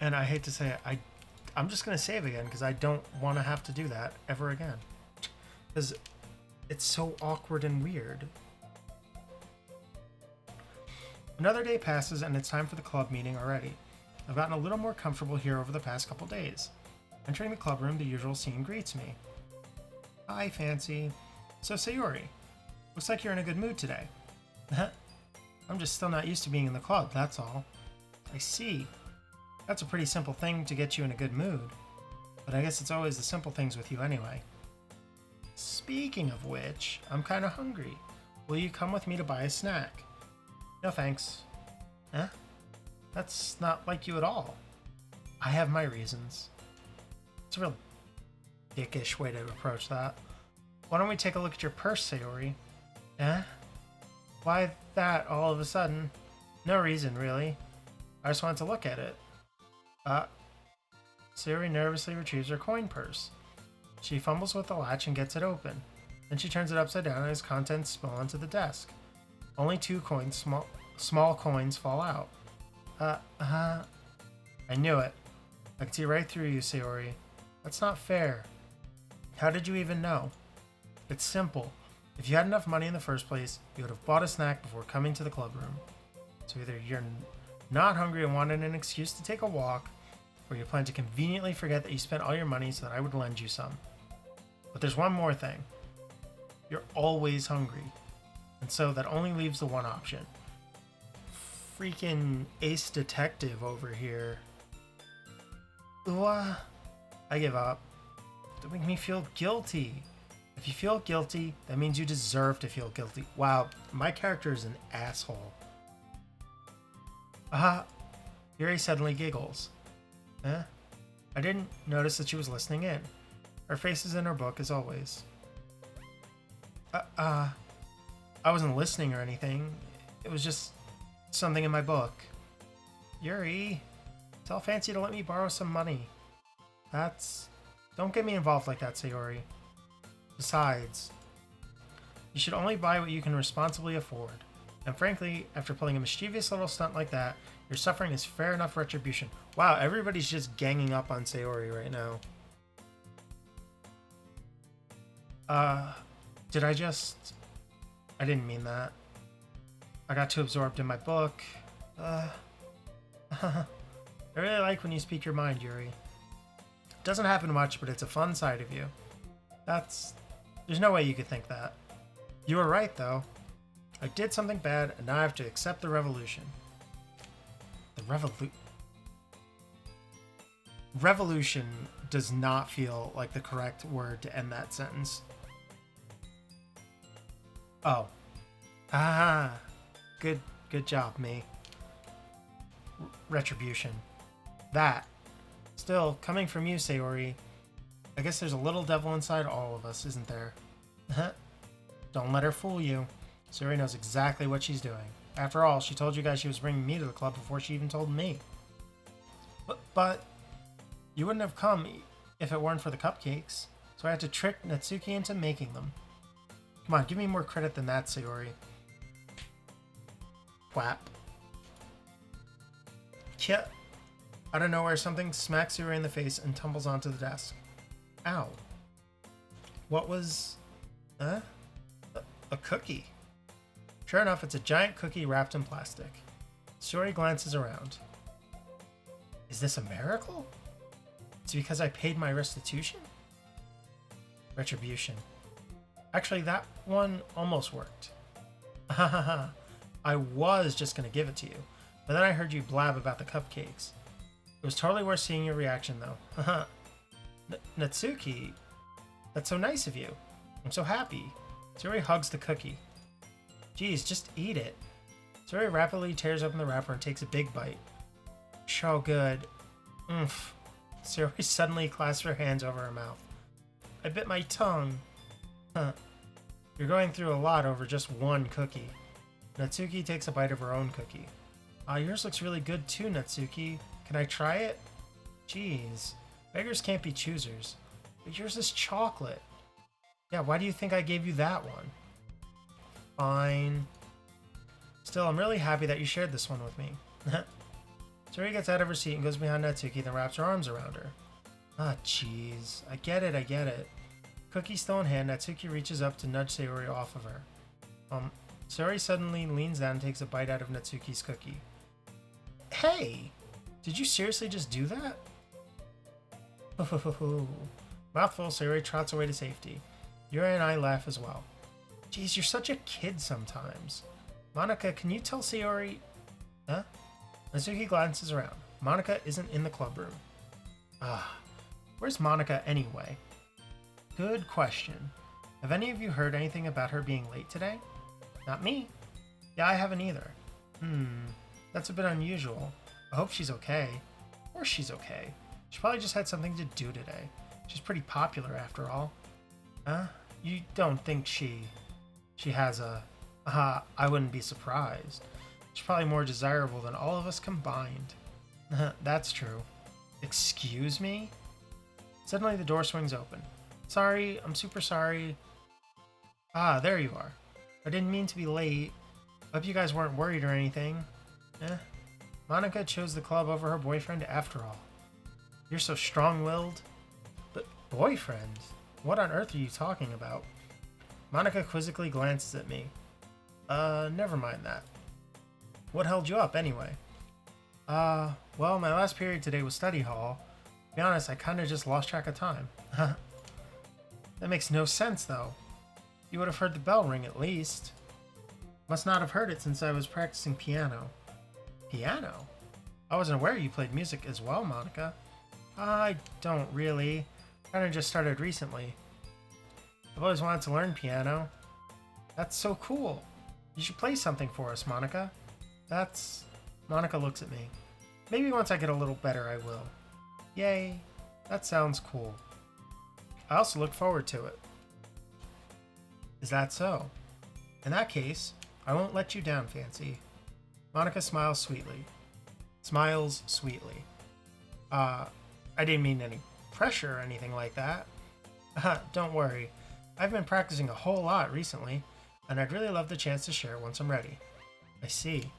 And I hate to say it, I'm just going to save again because I don't want to have to do that ever again. Because it's so awkward and weird. Another day passes and it's time for the club meeting already. I've gotten a little more comfortable here over the past couple days. Entering the club room, the usual scene greets me. Hi, Fancy. So, Sayori, looks like you're in a good mood today. I'm just still not used to being in the club, that's all. I see. That's a pretty simple thing to get you in a good mood. But I guess it's always the simple things with you anyway. Speaking of which, I'm kinda hungry. Will you come with me to buy a snack? No thanks. Huh? That's not like you at all. I have my reasons. It's a real dickish way to approach that. Why don't we take a look at your purse, Sayori? Eh? Why that all of a sudden? No reason, really. I just wanted to look at it. Sayori nervously retrieves her coin purse. She fumbles with the latch and gets it open. Then she turns it upside down and its contents spill onto the desk. Only 2 coins, small coins, fall out. I knew it. I can see right through you, Sayori. That's not fair. How did you even know? It's simple. If you had enough money in the first place, you would have bought a snack before coming to the club room. So either you're not hungry and wanted an excuse to take a walk, or you plan to conveniently forget that you spent all your money so that I would lend you some. But there's one more thing. You're always hungry. And so that only leaves the one option. Freaking ace detective over here. Ooh, I give up. Don't make me feel guilty. If you feel guilty, that means you deserve to feel guilty. Wow, my character is an asshole. Yuri suddenly giggles. Huh? I didn't notice that she was listening in. Her face is in her book, as always. I wasn't listening or anything. It was just something in my book. Yuri, tell Fancy to let me borrow some money. Don't get me involved like that, Sayori. Besides, you should only buy what you can responsibly afford. And frankly, after pulling a mischievous little stunt like that, your suffering is fair enough retribution. Wow, everybody's just ganging up on Sayori right now. Did I just... I didn't mean that. I got too absorbed in my book. I really like when you speak your mind, Yuri. It doesn't happen much, but it's a fun side of you. There's no way you could think that. You were right, though. I did something bad, and now I have to accept the revolution. The revolution does not feel like the correct word to end that sentence. Oh. Ah. Good job, me. Retribution. That. Still, coming from you, Sayori, I guess there's a little devil inside all of us, isn't there? Don't let her fool you. Sayori knows exactly what she's doing. After all, she told you guys she was bringing me to the club before she even told me. But you wouldn't have come if it weren't for the cupcakes, so I had to trick Natsuki into making them. Come on, give me more credit than that, Sayori. Whap. Yeah. Out of nowhere, something smacks Sayori in the face and tumbles onto the desk. Ow. What was... A cookie. Sure enough, it's a giant cookie wrapped in plastic. Sayori glances around. Is this a miracle? It's because I paid my restitution? Retribution. Actually, that one almost worked. I was just going to give it to you, but then I heard you blab about the cupcakes. It was totally worth seeing your reaction, though. Natsuki, that's so nice of you. I'm so happy. Sayori hugs the cookie. Geez, just eat it. Sayori rapidly tears open the wrapper and takes a big bite. So good. Oomph. Sayori suddenly clasps her hands over her mouth. I bit my tongue. Huh. You're going through a lot over just one cookie. Natsuki takes a bite of her own cookie. Yours looks really good too, Natsuki. Can I try it? Jeez. Beggars can't be choosers. But yours is chocolate. Yeah, why do you think I gave you that one? Fine. Still, I'm really happy that you shared this one with me. Sayori gets out of her seat and goes behind Natsuki, then wraps her arms around her. Ah, jeez. I get it. Cookie still in hand, Natsuki reaches up to nudge Sayori off of her. Sayori suddenly leans down and takes a bite out of Natsuki's cookie. Hey! Did you seriously just do that? Mouthful, Sayori trots away to safety. Yuri and I laugh as well. Geez, you're such a kid sometimes. Monika, can you tell Sayori... Huh? Natsuki glances around. Monika isn't in the club room. Where's Monika anyway? Good question. Have any of you heard anything about her being late today? Not me. Yeah, I haven't either. That's a bit unusual. I hope she's okay. Of course she's okay. She probably just had something to do today. She's pretty popular after all. Huh? You don't think she has a... I wouldn't be surprised. She's probably more desirable than all of us combined. That's true. Excuse me? Suddenly the door swings open. Sorry, I'm super sorry. There you are. I didn't mean to be late. Hope you guys weren't worried or anything. Monika chose the club over her boyfriend after all. You're so strong-willed. But boyfriend? What on earth are you talking about? Monika quizzically glances at me. Never mind that. What held you up, anyway? Well, my last period today was study hall. To be honest, I kinda just lost track of time. That makes no sense, though. You would have heard the bell ring at least. Must not have heard it since I was practicing piano. Piano? I wasn't aware you played music as well, Monika. I don't really. Kinda just started recently. I've always wanted to learn piano. That's so cool. You should play something for us, Monika. Monika looks at me. Maybe once I get a little better, I will. Yay. That sounds cool. I also look forward to it. Is that so? In that case, I won't let you down, Fancy. Monika smiles sweetly. I didn't mean any pressure or anything like that. Don't worry. I've been practicing a whole lot recently, and I'd really love the chance to share once I'm ready. I see.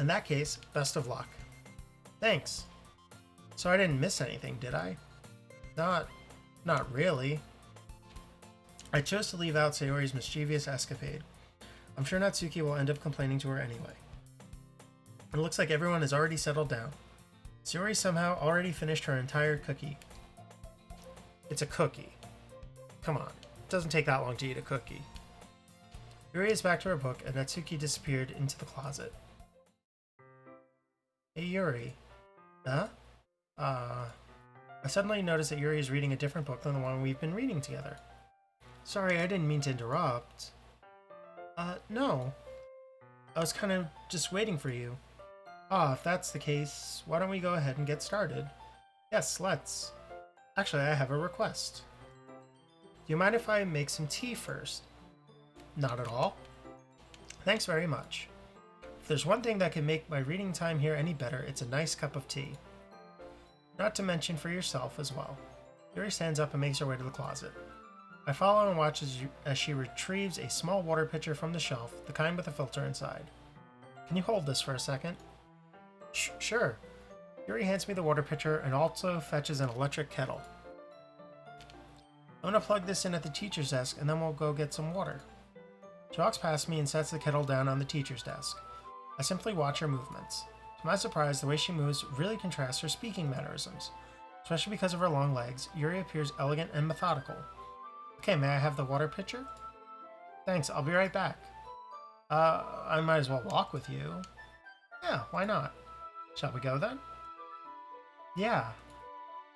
In that case, best of luck. Thanks. So I didn't miss anything, did I? Not really. I chose to leave out Sayori's mischievous escapade. I'm sure Natsuki will end up complaining to her anyway. It looks like everyone has already settled down. Sayori somehow already finished her entire cookie. It's a cookie. Come on, it doesn't take that long to eat a cookie. Yuri is back to her book, and Natsuki disappeared into the closet. Hey, Yuri. Huh? I suddenly noticed that Yuri is reading a different book than the one we've been reading together. Sorry, I didn't mean to interrupt. No. I was kind of just waiting for you. If that's the case, why don't we go ahead and get started? Yes, let's. Actually, I have a request. Do you mind if I make some tea first? Not at all. Thanks very much. If there's one thing that can make my reading time here any better, it's a nice cup of tea. Not to mention for yourself as well. Yuri stands up and makes her way to the closet. I follow and watch as she retrieves a small water pitcher from the shelf, the kind with a filter inside. Can you hold this for a second? Sure. Yuri hands me the water pitcher and also fetches an electric kettle. I'm gonna plug this in at the teacher's desk and then we'll go get some water. She walks past me and sets the kettle down on the teacher's desk. I simply watch her movements. To my surprise, the way she moves really contrasts her speaking mannerisms. Especially because of her long legs, Yuri appears elegant and methodical. Okay, may I have the water pitcher? Thanks, I'll be right back. I might as well walk with you. Yeah, why not? Shall we go then? Yeah.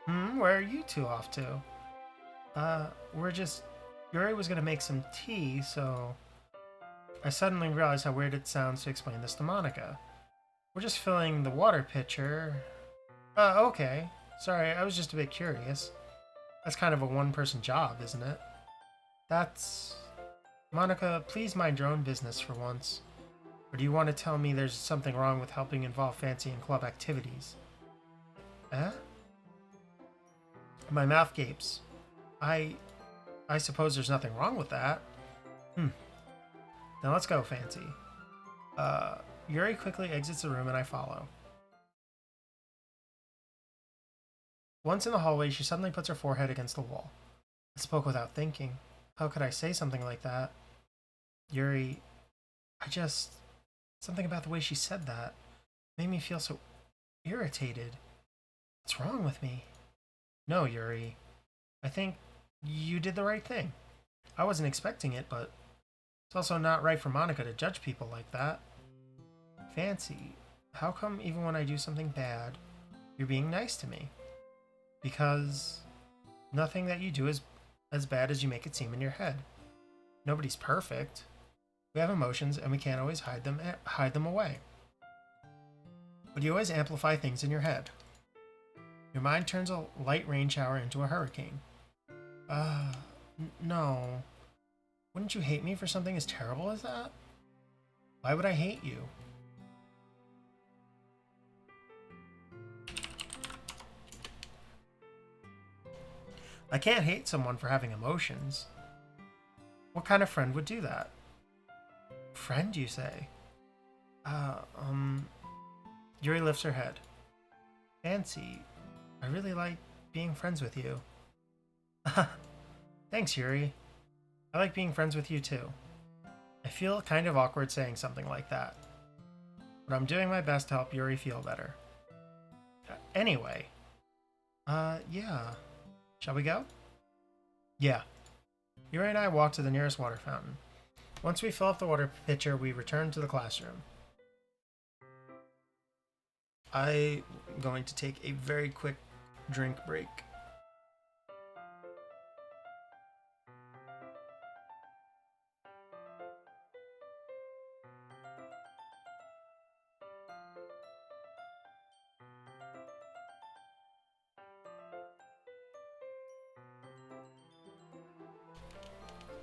Where are you two off to? Yuri was gonna make some tea, so... I suddenly realized how weird it sounds to explain this to Monica. We're just filling the water pitcher. Okay. Sorry, I was just a bit curious. That's kind of a one-person job, isn't it? That's... Monica, please mind your own business for once. Or do you want to tell me there's something wrong with helping involve Fancy in club activities? Eh? My mouth gapes. I suppose there's nothing wrong with that. Now let's go, Fancy. Yuri quickly exits the room and I follow. Once in the hallway, she suddenly puts her forehead against the wall. I spoke without thinking. How could I say something like that? Yuri, something about the way she said that made me feel so irritated. What's wrong with me? No, Yuri. I think you did the right thing. I wasn't expecting it, but it's also not right for Monica to judge people like that. Fancy, how come even when I do something bad, you're being nice to me? Because nothing that you do is as bad as you make it seem in your head. Nobody's perfect. We have emotions and we can't always hide them away. But you always amplify things in your head. Your mind turns a light rain shower into a hurricane. No. Wouldn't you hate me for something as terrible as that? Why would I hate you? I can't hate someone for having emotions. What kind of friend would do that? Friend, you say? Yuri lifts her head. Fancy, I really like being friends with you. Thanks, Yuri. I like being friends with you too. I feel kind of awkward saying something like that. But I'm doing my best to help Yuri feel better. Anyway. Yeah. Shall we go? Yeah. Yuri and I walk to the nearest water fountain. Once we fill up the water pitcher, we return to the classroom. I'm going to take a very quick drink break.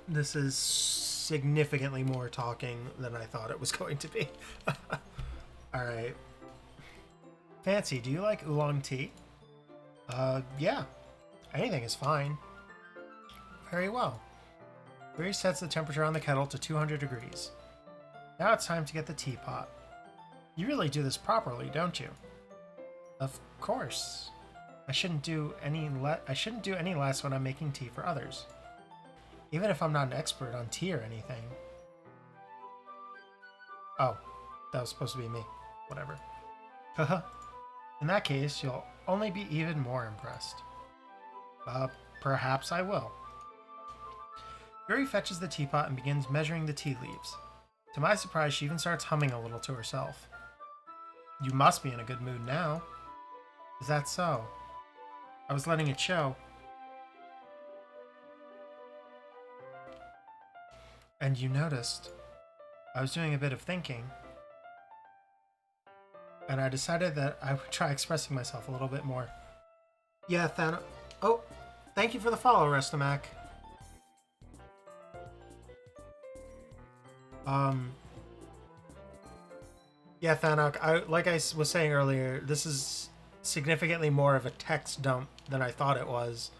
This is significantly more talking than I thought it was going to be. Alright. Fancy, do you like oolong tea? Yeah. Anything is fine. Very well. Yuri sets the temperature on the kettle to 200 degrees. Now it's time to get the teapot. You really do this properly, don't you? Of course. I shouldn't do any less when I'm making tea for others. Even if I'm not an expert on tea or anything. Oh, that was supposed to be me. Whatever. Haha. In that case, you'll only be even more impressed. Uh, Perhaps I will. Yuri fetches the teapot and begins measuring the tea leaves. To my surprise, she even starts humming a little to herself. You must be in a good mood now. Is that so? I was letting it show. And you noticed. I was doing a bit of thinking. And I decided that I would try expressing myself a little bit more. Yeah, Thanos. Oh, thank you for the follow, Restamac. Yeah, Thanos. Like I was saying earlier, this is significantly more of a text dump than I thought it was.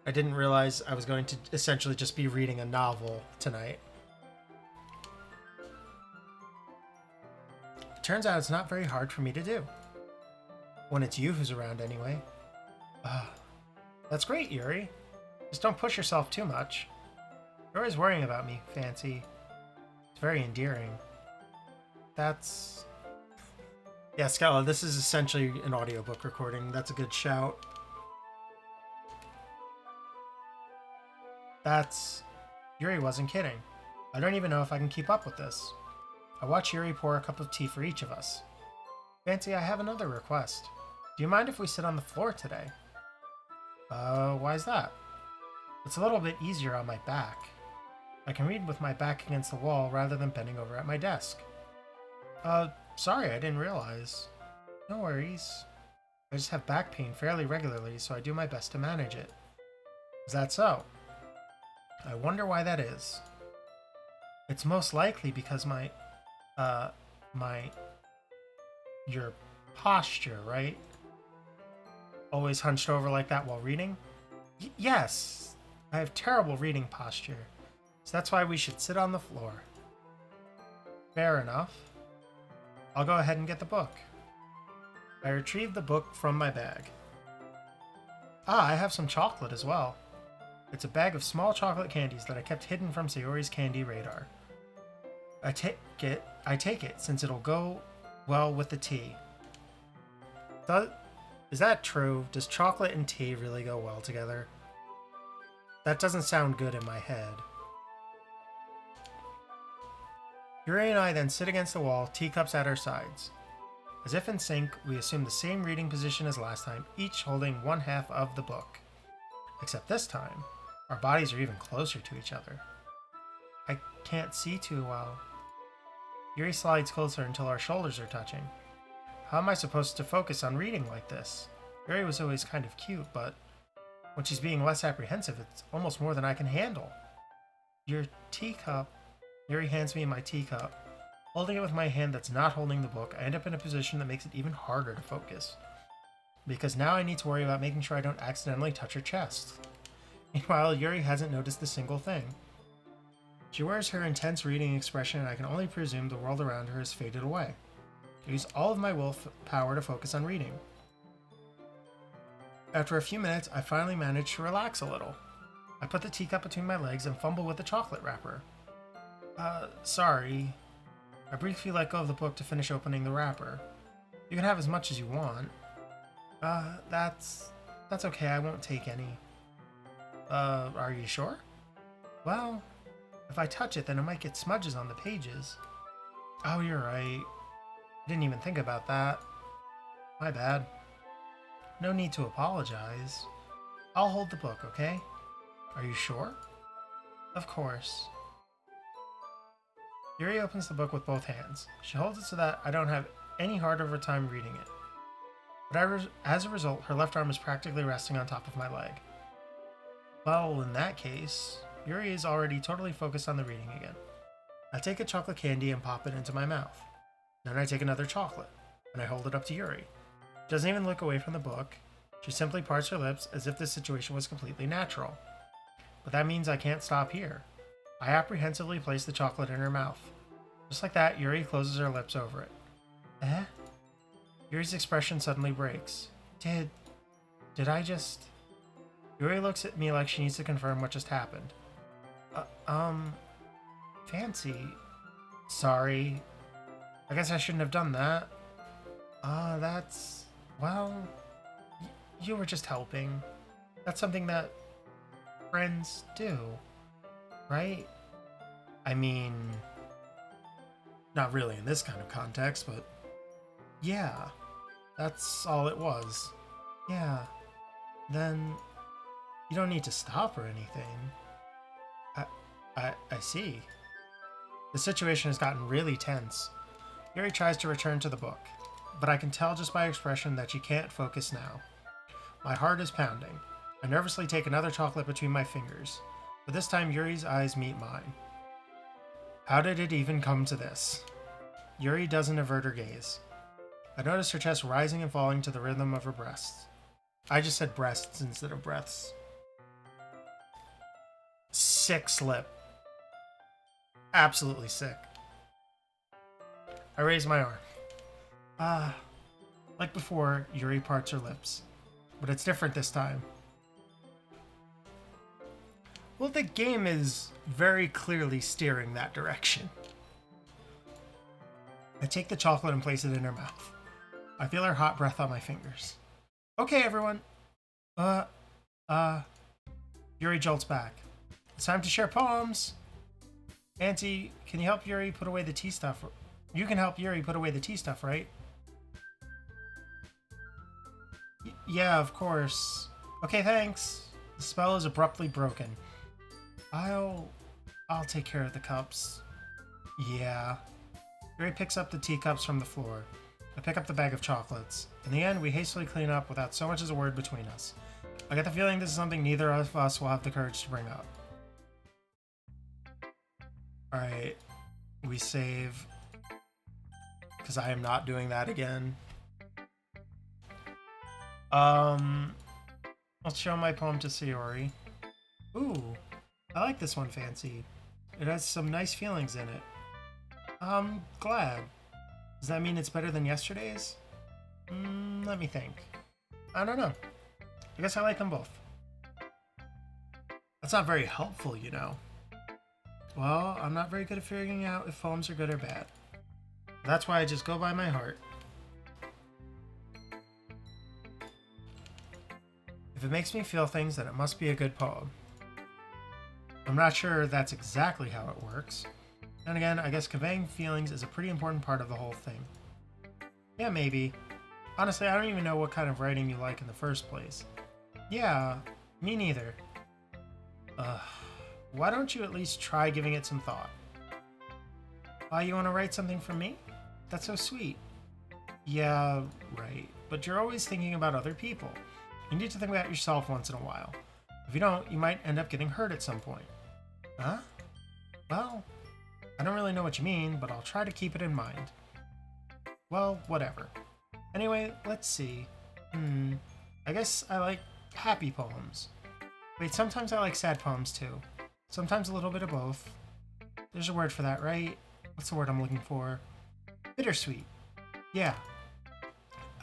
I didn't realize I was going to essentially just be reading a novel tonight. It turns out it's not very hard for me to do. When it's you who's around, anyway. That's great, Yuri. Just don't push yourself too much. You're always worrying about me, Fancy. It's very endearing. That's... Yeah, Scala, this is essentially an audiobook recording. That's a good shout. That's... Yuri wasn't kidding. I don't even know if I can keep up with this. I watch Yuri pour a cup of tea for each of us. Fancy, I have another request. Do you mind if we sit on the floor today? Why is that? It's a little bit easier on my back. I can read with my back against the wall rather than bending over at my desk. Sorry, I didn't realize. No worries. I just have back pain fairly regularly, so I do my best to manage it. Is that so? I wonder why that is. It's most likely because your posture, right? Always hunched over like that while reading? Yes, I have terrible reading posture, so that's why we should sit on the floor. Fair enough. I'll go ahead and get the book. I retrieved the book from my bag. I have some chocolate as well. It's a bag of small chocolate candies that I kept hidden from Sayori's candy radar. I take it since it'll go well with the tea. Is that true? Does chocolate and tea really go well together? That doesn't sound good in my head. Yuri and I then sit against the wall, teacups at our sides. As if in sync, we assume the same reading position as last time, each holding one half of the book. Except this time, our bodies are even closer to each other. I can't see too well. Yuri slides closer until our shoulders are touching. How am I supposed to focus on reading like this? Yuri was always kind of cute, but when she's being less apprehensive, it's almost more than I can handle. Your teacup. Yuri hands me my teacup. Holding it with my hand that's not holding the book, I end up in a position that makes it even harder to focus. Because now I need to worry about making sure I don't accidentally touch her chest. Meanwhile, Yuri hasn't noticed a single thing. She wears her intense reading expression, and I can only presume the world around her has faded away. I use all of my willpower to focus on reading. After a few minutes, I finally manage to relax a little. I put the teacup between my legs and fumble with the chocolate wrapper. Sorry. I briefly let go of the book to finish opening the wrapper. You can have as much as you want. That's okay, I won't take any. Are you sure? Well, if I touch it, then it might get smudges on the pages. Oh, you're right. I didn't even think about that. My bad. No need to apologize. I'll hold the book, okay? Are you sure? Of course. Yuri opens the book with both hands. She holds it so that I don't have any hard over time reading it. But as a result, her left arm is practically resting on top of my leg. Well, in that case, Yuri is already totally focused on the reading again. I take a chocolate candy and pop it into my mouth. Then I take another chocolate, and I hold it up to Yuri. She doesn't even look away from the book. She simply parts her lips as if this situation was completely natural. But that means I can't stop here. I apprehensively place the chocolate in her mouth. Just like that, Yuri closes her lips over it. Eh? Yuri's expression suddenly breaks. Did I just... Yuri looks at me like she needs to confirm what just happened. Fancy. Sorry. I guess I shouldn't have done that. Well, you were just helping. That's something that friends do, right? I mean, not really in this kind of context, but yeah, that's all it was. Yeah, then you don't need to stop or anything. I, I see. The situation has gotten really tense. Yuri tries to return to the book, but I can tell just by her expression that she can't focus now. My heart is pounding. I nervously take another chocolate between my fingers, but this time Yuri's eyes meet mine. How did it even come to this? Yuri doesn't avert her gaze. I notice her chest rising and falling to the rhythm of her breasts. I just said breasts instead of breaths. Sick slip. Absolutely sick. I raise my arm. Like before, Yuri parts her lips. But it's different this time. Well, the game is very clearly steering that direction. I take the chocolate and place it in her mouth. I feel her hot breath on my fingers. Okay, everyone. Yuri jolts back. It's time to share poems. Auntie, can you help Yuri put away the tea stuff? You can help Yuri put away the tea stuff, right? Yeah, of course. Okay, thanks. The spell is abruptly broken. I'll take care of the cups. Yeah. Yuri picks up the teacups from the floor. I pick up the bag of chocolates. In the end, we hastily clean up without so much as a word between us. I get the feeling this is something neither of us will have the courage to bring up. Alright. We save. Because I am not doing that again. Let's show my poem to Sayori. Ooh. I like this one, Fancy. It has some nice feelings in it. I'm glad. Does that mean it's better than yesterday's? Let me think. I don't know. I guess I like them both. That's not very helpful, you know. Well, I'm not very good at figuring out if poems are good or bad. That's why I just go by my heart. If it makes me feel things, then it must be a good poem. I'm not sure that's exactly how it works. And again, I guess conveying feelings is a pretty important part of the whole thing. Yeah, maybe. Honestly, I don't even know what kind of writing you like in the first place. Yeah, me neither. Why don't you at least try giving it some thought? You want to write something for me? That's so sweet. Yeah, right. But you're always thinking about other people. You need to think about yourself once in a while. If you don't, you might end up getting hurt at some point. Huh? Well, I don't really know what you mean, but I'll try to keep it in mind. Well, whatever. Anyway, let's see. I guess I like happy poems. Wait, sometimes I like sad poems too. Sometimes a little bit of both. There's a word for that, right? What's the word I'm looking for? Bittersweet. Yeah.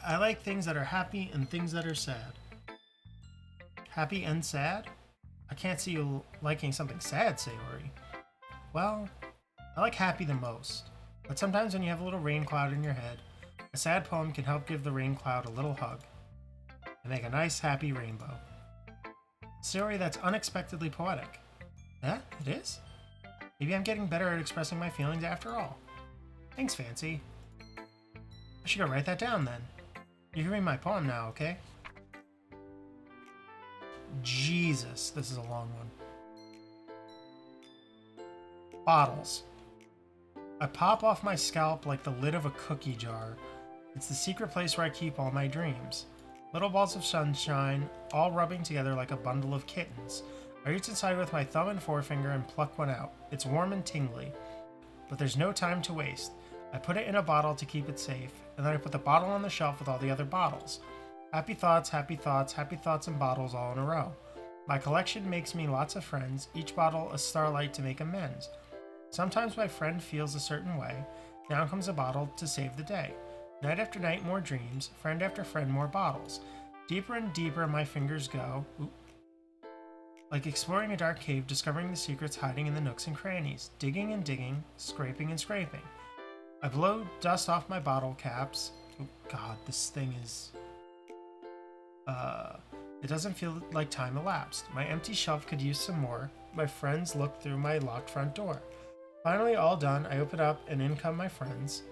I like things that are happy and things that are sad. Happy and sad? I can't see you liking something sad, Sayori. Well, I like happy the most. But sometimes when you have a little rain cloud in your head, a sad poem can help give the rain cloud a little hug and make a nice, happy rainbow. Sayori, that's unexpectedly poetic. Yeah, it is? Maybe I'm getting better at expressing my feelings after all. Thanks, Fancy. I should go write that down then. You can read my poem now, okay? Jesus, this is a long one. Bottles. I pop off my scalp like the lid of a cookie jar. It's the secret place where I keep all my dreams. Little balls of sunshine, all rubbing together like a bundle of kittens. I reach inside with my thumb and forefinger and pluck one out. It's warm and tingly. But there's no time to waste. I put it in a bottle to keep it safe, and then I put the bottle on the shelf with all the other bottles. Happy thoughts, happy thoughts, happy thoughts, and bottles all in a row. My collection makes me lots of friends, each bottle a starlight to make amends. Sometimes my friend feels a certain way. Down comes a bottle to save the day. Night after night, more dreams. Friend after friend, more bottles. Deeper and deeper my fingers go. Like exploring a dark cave, discovering the secrets hiding in the nooks and crannies. Digging and digging, scraping and scraping. I blow dust off my bottle caps. Oh god, this thing is Uh, it doesn't feel like time elapsed. My empty shelf could use some more. My friends look through my locked front door. Finally, all done, I open up and in come my friends.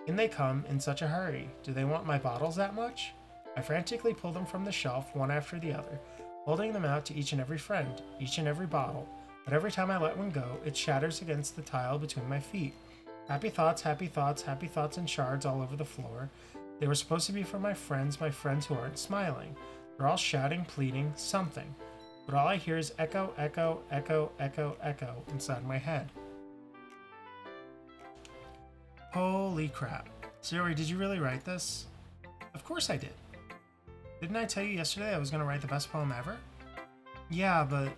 In they come in such a hurry. Do they want my bottles that much? I frantically pull them from the shelf, one after the other, holding them out to each and every friend, each and every bottle. But every time I let one go, it shatters against the tile between my feet. Happy thoughts, happy thoughts, happy thoughts in shards all over the floor. They were supposed to be for my friends who aren't smiling. They're all shouting, pleading, something. But all I hear is echo, echo, echo, echo, echo inside my head. Holy crap. Sayori, did you really write this? Of course I did. Didn't I tell you yesterday I was going to write the best poem ever? Yeah, but,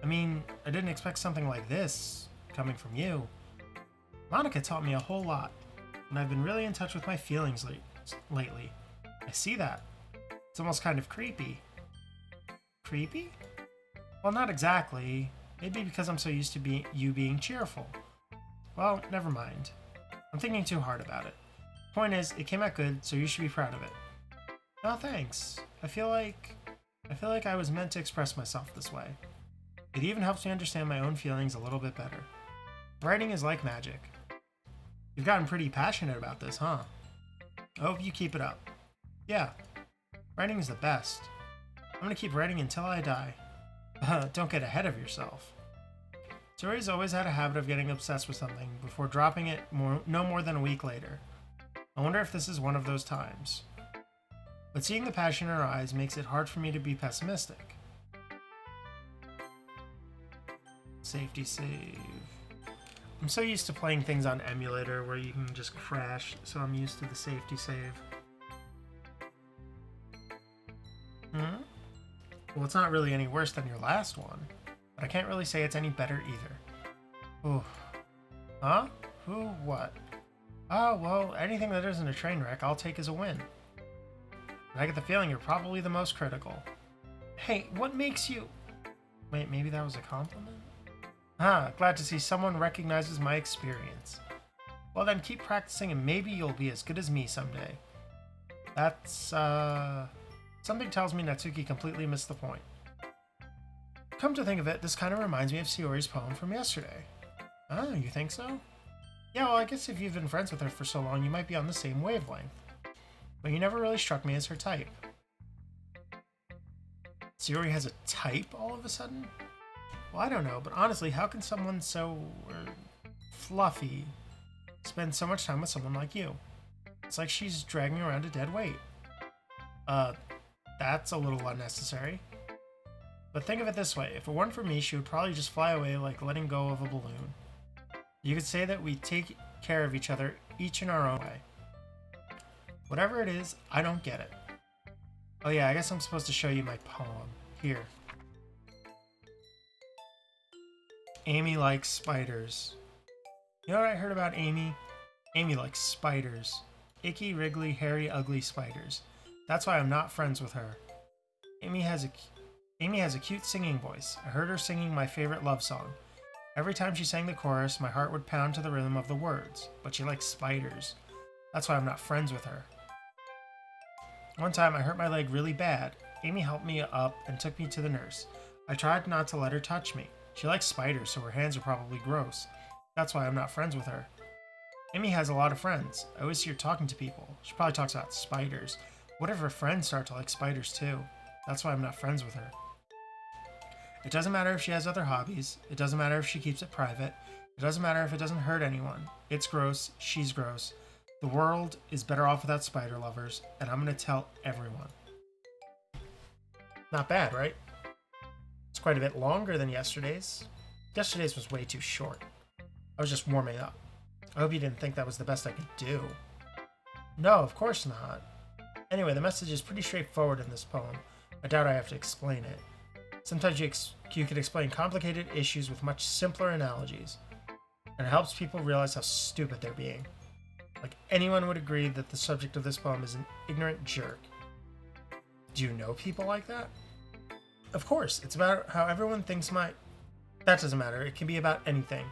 I didn't expect something like this coming from you. Monica taught me a whole lot, and I've been really in touch with my feelings lately. I see that. It's almost kind of creepy. Creepy? Well, not exactly. Maybe because I'm so used to you being cheerful. Well, never mind. I'm thinking too hard about it. Point is, it came out good, so you should be proud of it. Oh, thanks. I feel like I was meant to express myself this way. It even helps me understand my own feelings a little bit better. Writing is like magic. You've gotten pretty passionate about this, huh? I hope you keep it up. Yeah, writing is the best. I'm gonna keep writing until I die. Don't get ahead of yourself. Tori's always had a habit of getting obsessed with something before dropping it no more than a week later. I wonder if this is one of those times. But seeing the passion in her eyes makes it hard for me to be pessimistic. Safety save. I'm so used to playing things on emulator where you can just crash, so I'm used to the safety save. Well, it's not really any worse than your last one, but I can't really say it's any better either. Ooh. Huh? Who? What? Oh, well, anything that isn't a train wreck I'll take as a win. And I get the feeling you're probably the most critical. Hey, what makes you... Wait, maybe that was a compliment? Glad to see someone recognizes my experience. Well then, keep practicing and maybe you'll be as good as me someday. That's, Something tells me Natsuki completely missed the point. Come to think of it, this kind of reminds me of Sayori's poem from yesterday. Oh, you think so? Yeah, well, I guess if you've been friends with her for so long, you might be on the same wavelength. But you never really struck me as her type. Sayori has a type all of a sudden? Well, I don't know, but honestly, how can someone so fluffy spend so much time with someone like you? It's like she's dragging around a dead weight. That's a little unnecessary. But think of it this way, if it weren't for me, she would probably just fly away like letting go of a balloon. You could say that we take care of each other, each in our own way. Whatever it is, I don't get it. Oh yeah, I guess I'm supposed to show you my poem. Here. Amy likes spiders. You know what I heard about Amy? Amy likes spiders. Icky, wriggly, hairy, ugly spiders. That's why I'm not friends with her. Amy has a cute singing voice. I heard her singing my favorite love song. Every time she sang the chorus, my heart would pound to the rhythm of the words. But she likes spiders. That's why I'm not friends with her. One time I hurt my leg really bad. Amy helped me up and took me to the nurse. I tried not to let her touch me. She likes spiders, so her hands are probably gross. That's why I'm not friends with her. Amy has a lot of friends. I always see her talking to people. She probably talks about spiders. What if her friends start to like spiders too? That's why I'm not friends with her. It doesn't matter if she has other hobbies. It doesn't matter if she keeps it private. It doesn't matter if it doesn't hurt anyone. It's gross. She's gross. The world is better off without spider lovers, and I'm going to tell everyone. Not bad, right? It's quite a bit longer than yesterday's. Yesterday's was way too short. I was just warming up. I hope you didn't think that was the best I could do. No, of course not. Anyway, the message is pretty straightforward in this poem. I doubt I have to explain it. Sometimes you can explain complicated issues with much simpler analogies, and it helps people realize how stupid they're being. Like anyone would agree that the subject of this poem is an ignorant jerk. Do you know people like that? Of course, it's about how everyone thinks my... That doesn't matter, it can be about anything.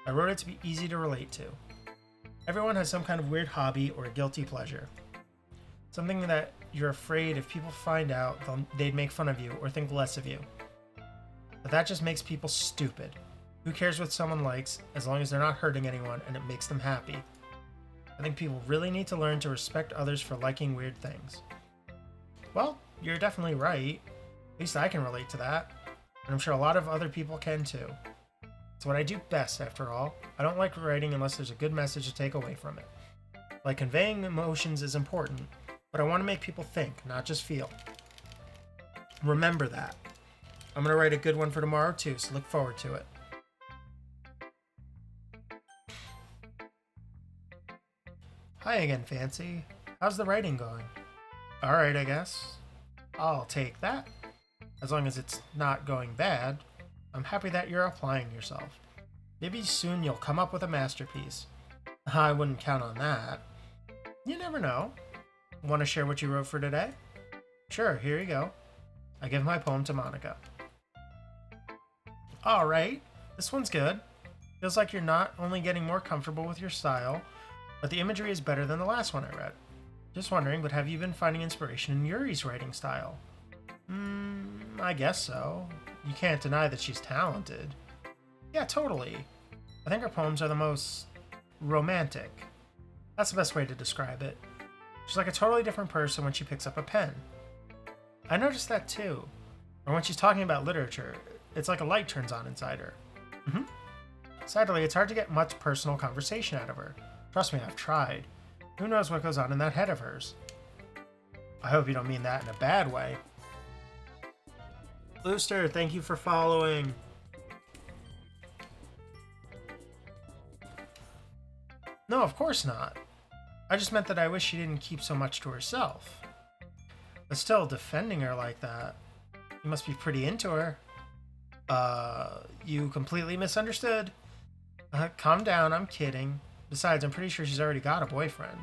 I wrote it to be easy to relate to. Everyone has some kind of weird hobby or a guilty pleasure. Something that you're afraid if people find out, they'd make fun of you or think less of you. But that just makes people stupid. Who cares what someone likes as long as they're not hurting anyone and it makes them happy? I think people really need to learn to respect others for liking weird things. Well, you're definitely right. At least I can relate to that. And I'm sure a lot of other people can too. It's what I do best, after all. I don't like writing unless there's a good message to take away from it. Like, conveying emotions is important, but I want to make people think, not just feel. Remember that. I'm going to write a good one for tomorrow too, so look forward to it. Hi again, Fancy. How's the writing going? Alright, I guess. I'll take that. As long as it's not going bad. I'm happy that you're applying yourself. Maybe soon you'll come up with a masterpiece. I wouldn't count on that. You never know. Want to share what you wrote for today? Sure, here you go. I give my poem to Monica. Alright, this one's good. Feels like you're not only getting more comfortable with your style, but the imagery is better than the last one I read. Just wondering, but have you been finding inspiration in Yuri's writing style? I guess so. You can't deny that she's talented. Yeah, totally. I think her poems are the most romantic. That's the best way to describe it. She's like a totally different person when she picks up a pen. I noticed that too. Or when she's talking about literature, it's like a light turns on inside her. Sadly, it's hard to get much personal conversation out of her. Trust me, I've tried. Who knows what goes on in that head of hers? I hope you don't mean that in a bad way. Looster, thank you for following. No, of course not. I just meant that I wish she didn't keep so much to herself. But still, defending her like that, you must be pretty into her. You completely misunderstood. Calm down, I'm kidding. Besides, I'm pretty sure she's already got a boyfriend.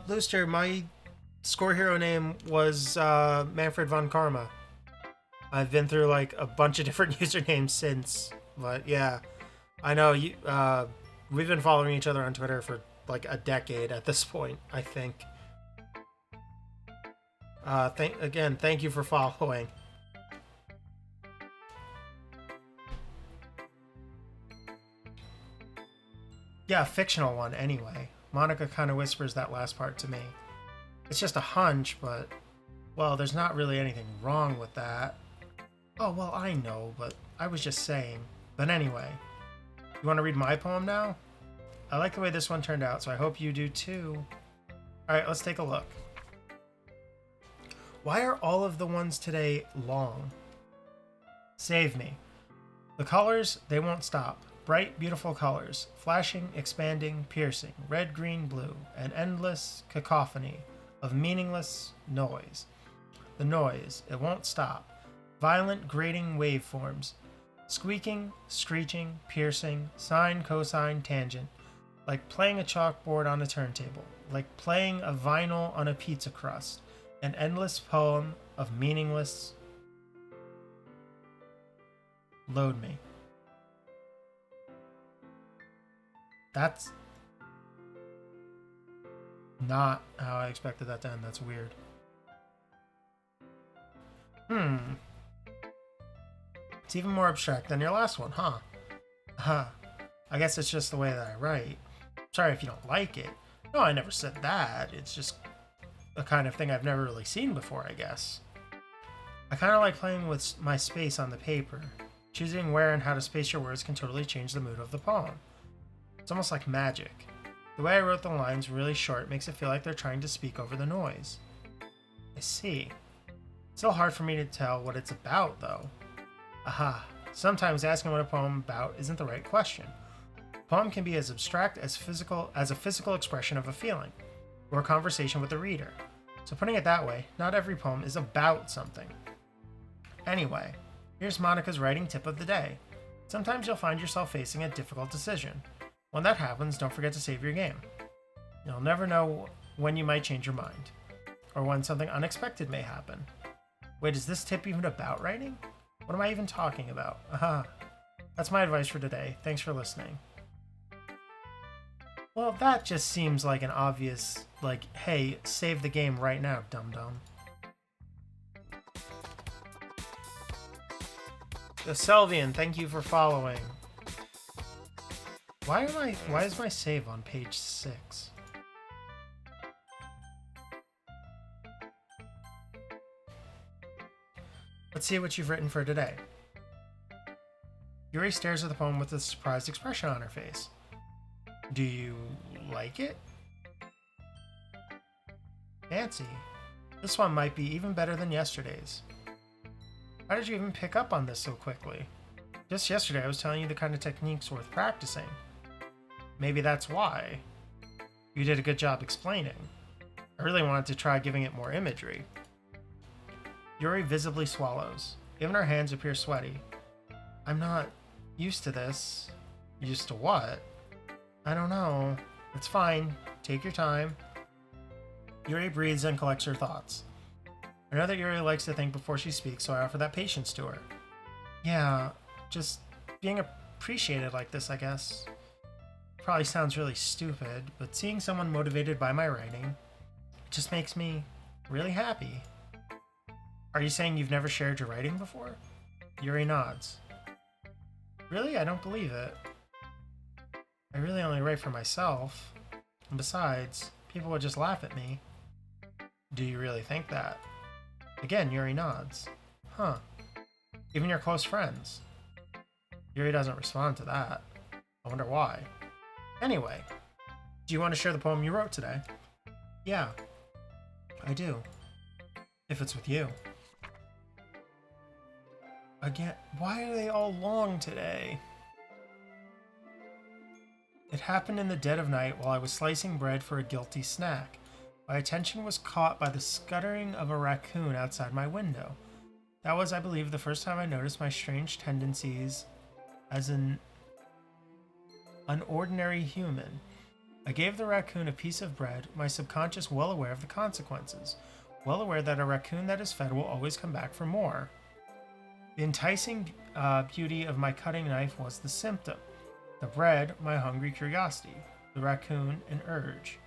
Looster, my score hero name was Manfred von Karma. I've been through like a bunch of different usernames since, but yeah, I know you. We've been following each other on Twitter for like a decade at this point, I think. Thank you for following. Yeah, a fictional one anyway. Monica kind of whispers that last part to me. It's just a hunch, but, well, there's not really anything wrong with that. Oh, well, I know, but I was just saying. But anyway, you want to read my poem now? I like the way this one turned out, so I hope you do too. Alright, let's take a look. Why are all of the ones today long? Save me. The colors, they won't stop. Bright, beautiful colors, flashing, expanding, piercing, red, green, blue, an endless cacophony of meaningless noise. The noise, it won't stop. Violent, grating waveforms, squeaking, screeching, piercing, sine, cosine, tangent, like playing a chalkboard on a turntable, like playing a vinyl on a pizza crust, an endless poem of meaningless. Load me. That's not how I expected that to end. That's weird. It's even more abstract than your last one, huh? I guess it's just the way that I write. Sorry if you don't like it. No, I never said that. It's just a kind of thing I've never really seen before, I guess. I kind of like playing with my space on the paper. Choosing where and how to space your words can totally change the mood of the poem. It's almost like magic. The way I wrote the lines really short makes it feel like they're trying to speak over the noise. I see. It's still hard for me to tell what it's about, though. Sometimes asking what a poem about isn't the right question. A poem can be as abstract as a physical expression of a feeling, or a conversation with the reader. So putting it that way, not every poem is about something. Anyway, here's Monica's writing tip of the day. Sometimes you'll find yourself facing a difficult decision. When that happens, don't forget to save your game. You'll never know when you might change your mind, or when something unexpected may happen. Wait, is this tip even about writing? What am I even talking about? That's my advice for today. Thanks for listening. Well, that just seems like an obvious, like, hey, save the game right now, dum-dum. The Selvian, thank you for following. Why is my save on page 6? Let's see what you've written for today. Yuri stares at the poem with a surprised expression on her face. Do you like it? Fancy. This one might be even better than yesterday's. How did you even pick up on this so quickly? Just yesterday I was telling you the kind of techniques worth practicing. Maybe that's why. You did a good job explaining. I really wanted to try giving it more imagery. Yuri visibly swallows. Even her hands appear sweaty. I'm not used to this. Used to what? I don't know. It's fine. Take your time. Yuri breathes and collects her thoughts. I know that Yuri likes to think before she speaks, so I offer that patience to her. Yeah, just being appreciated like this, I guess. Probably sounds really stupid, but seeing someone motivated by my writing just makes me really happy. Are you saying you've never shared your writing before? Yuri nods. Really? I don't believe it. I really only write for myself. And besides, people would just laugh at me. Do you really think that? Again, Yuri nods. Huh. Even your close friends. Yuri doesn't respond to that. I wonder why. Anyway, do you want to share the poem you wrote today? Yeah, I do. If it's with you. Again, why are they all long today? It happened in the dead of night while I was slicing bread for a guilty snack. My attention was caught by the scuttering of a raccoon outside my window. That was, I believe, the first time I noticed my strange tendencies as an ordinary human. I gave the raccoon a piece of bread, my subconscious well aware of the consequences, well aware that a raccoon that is fed will always come back for more. The enticing beauty of my cutting knife was the symptom. The bread, my hungry curiosity. The raccoon, an urge.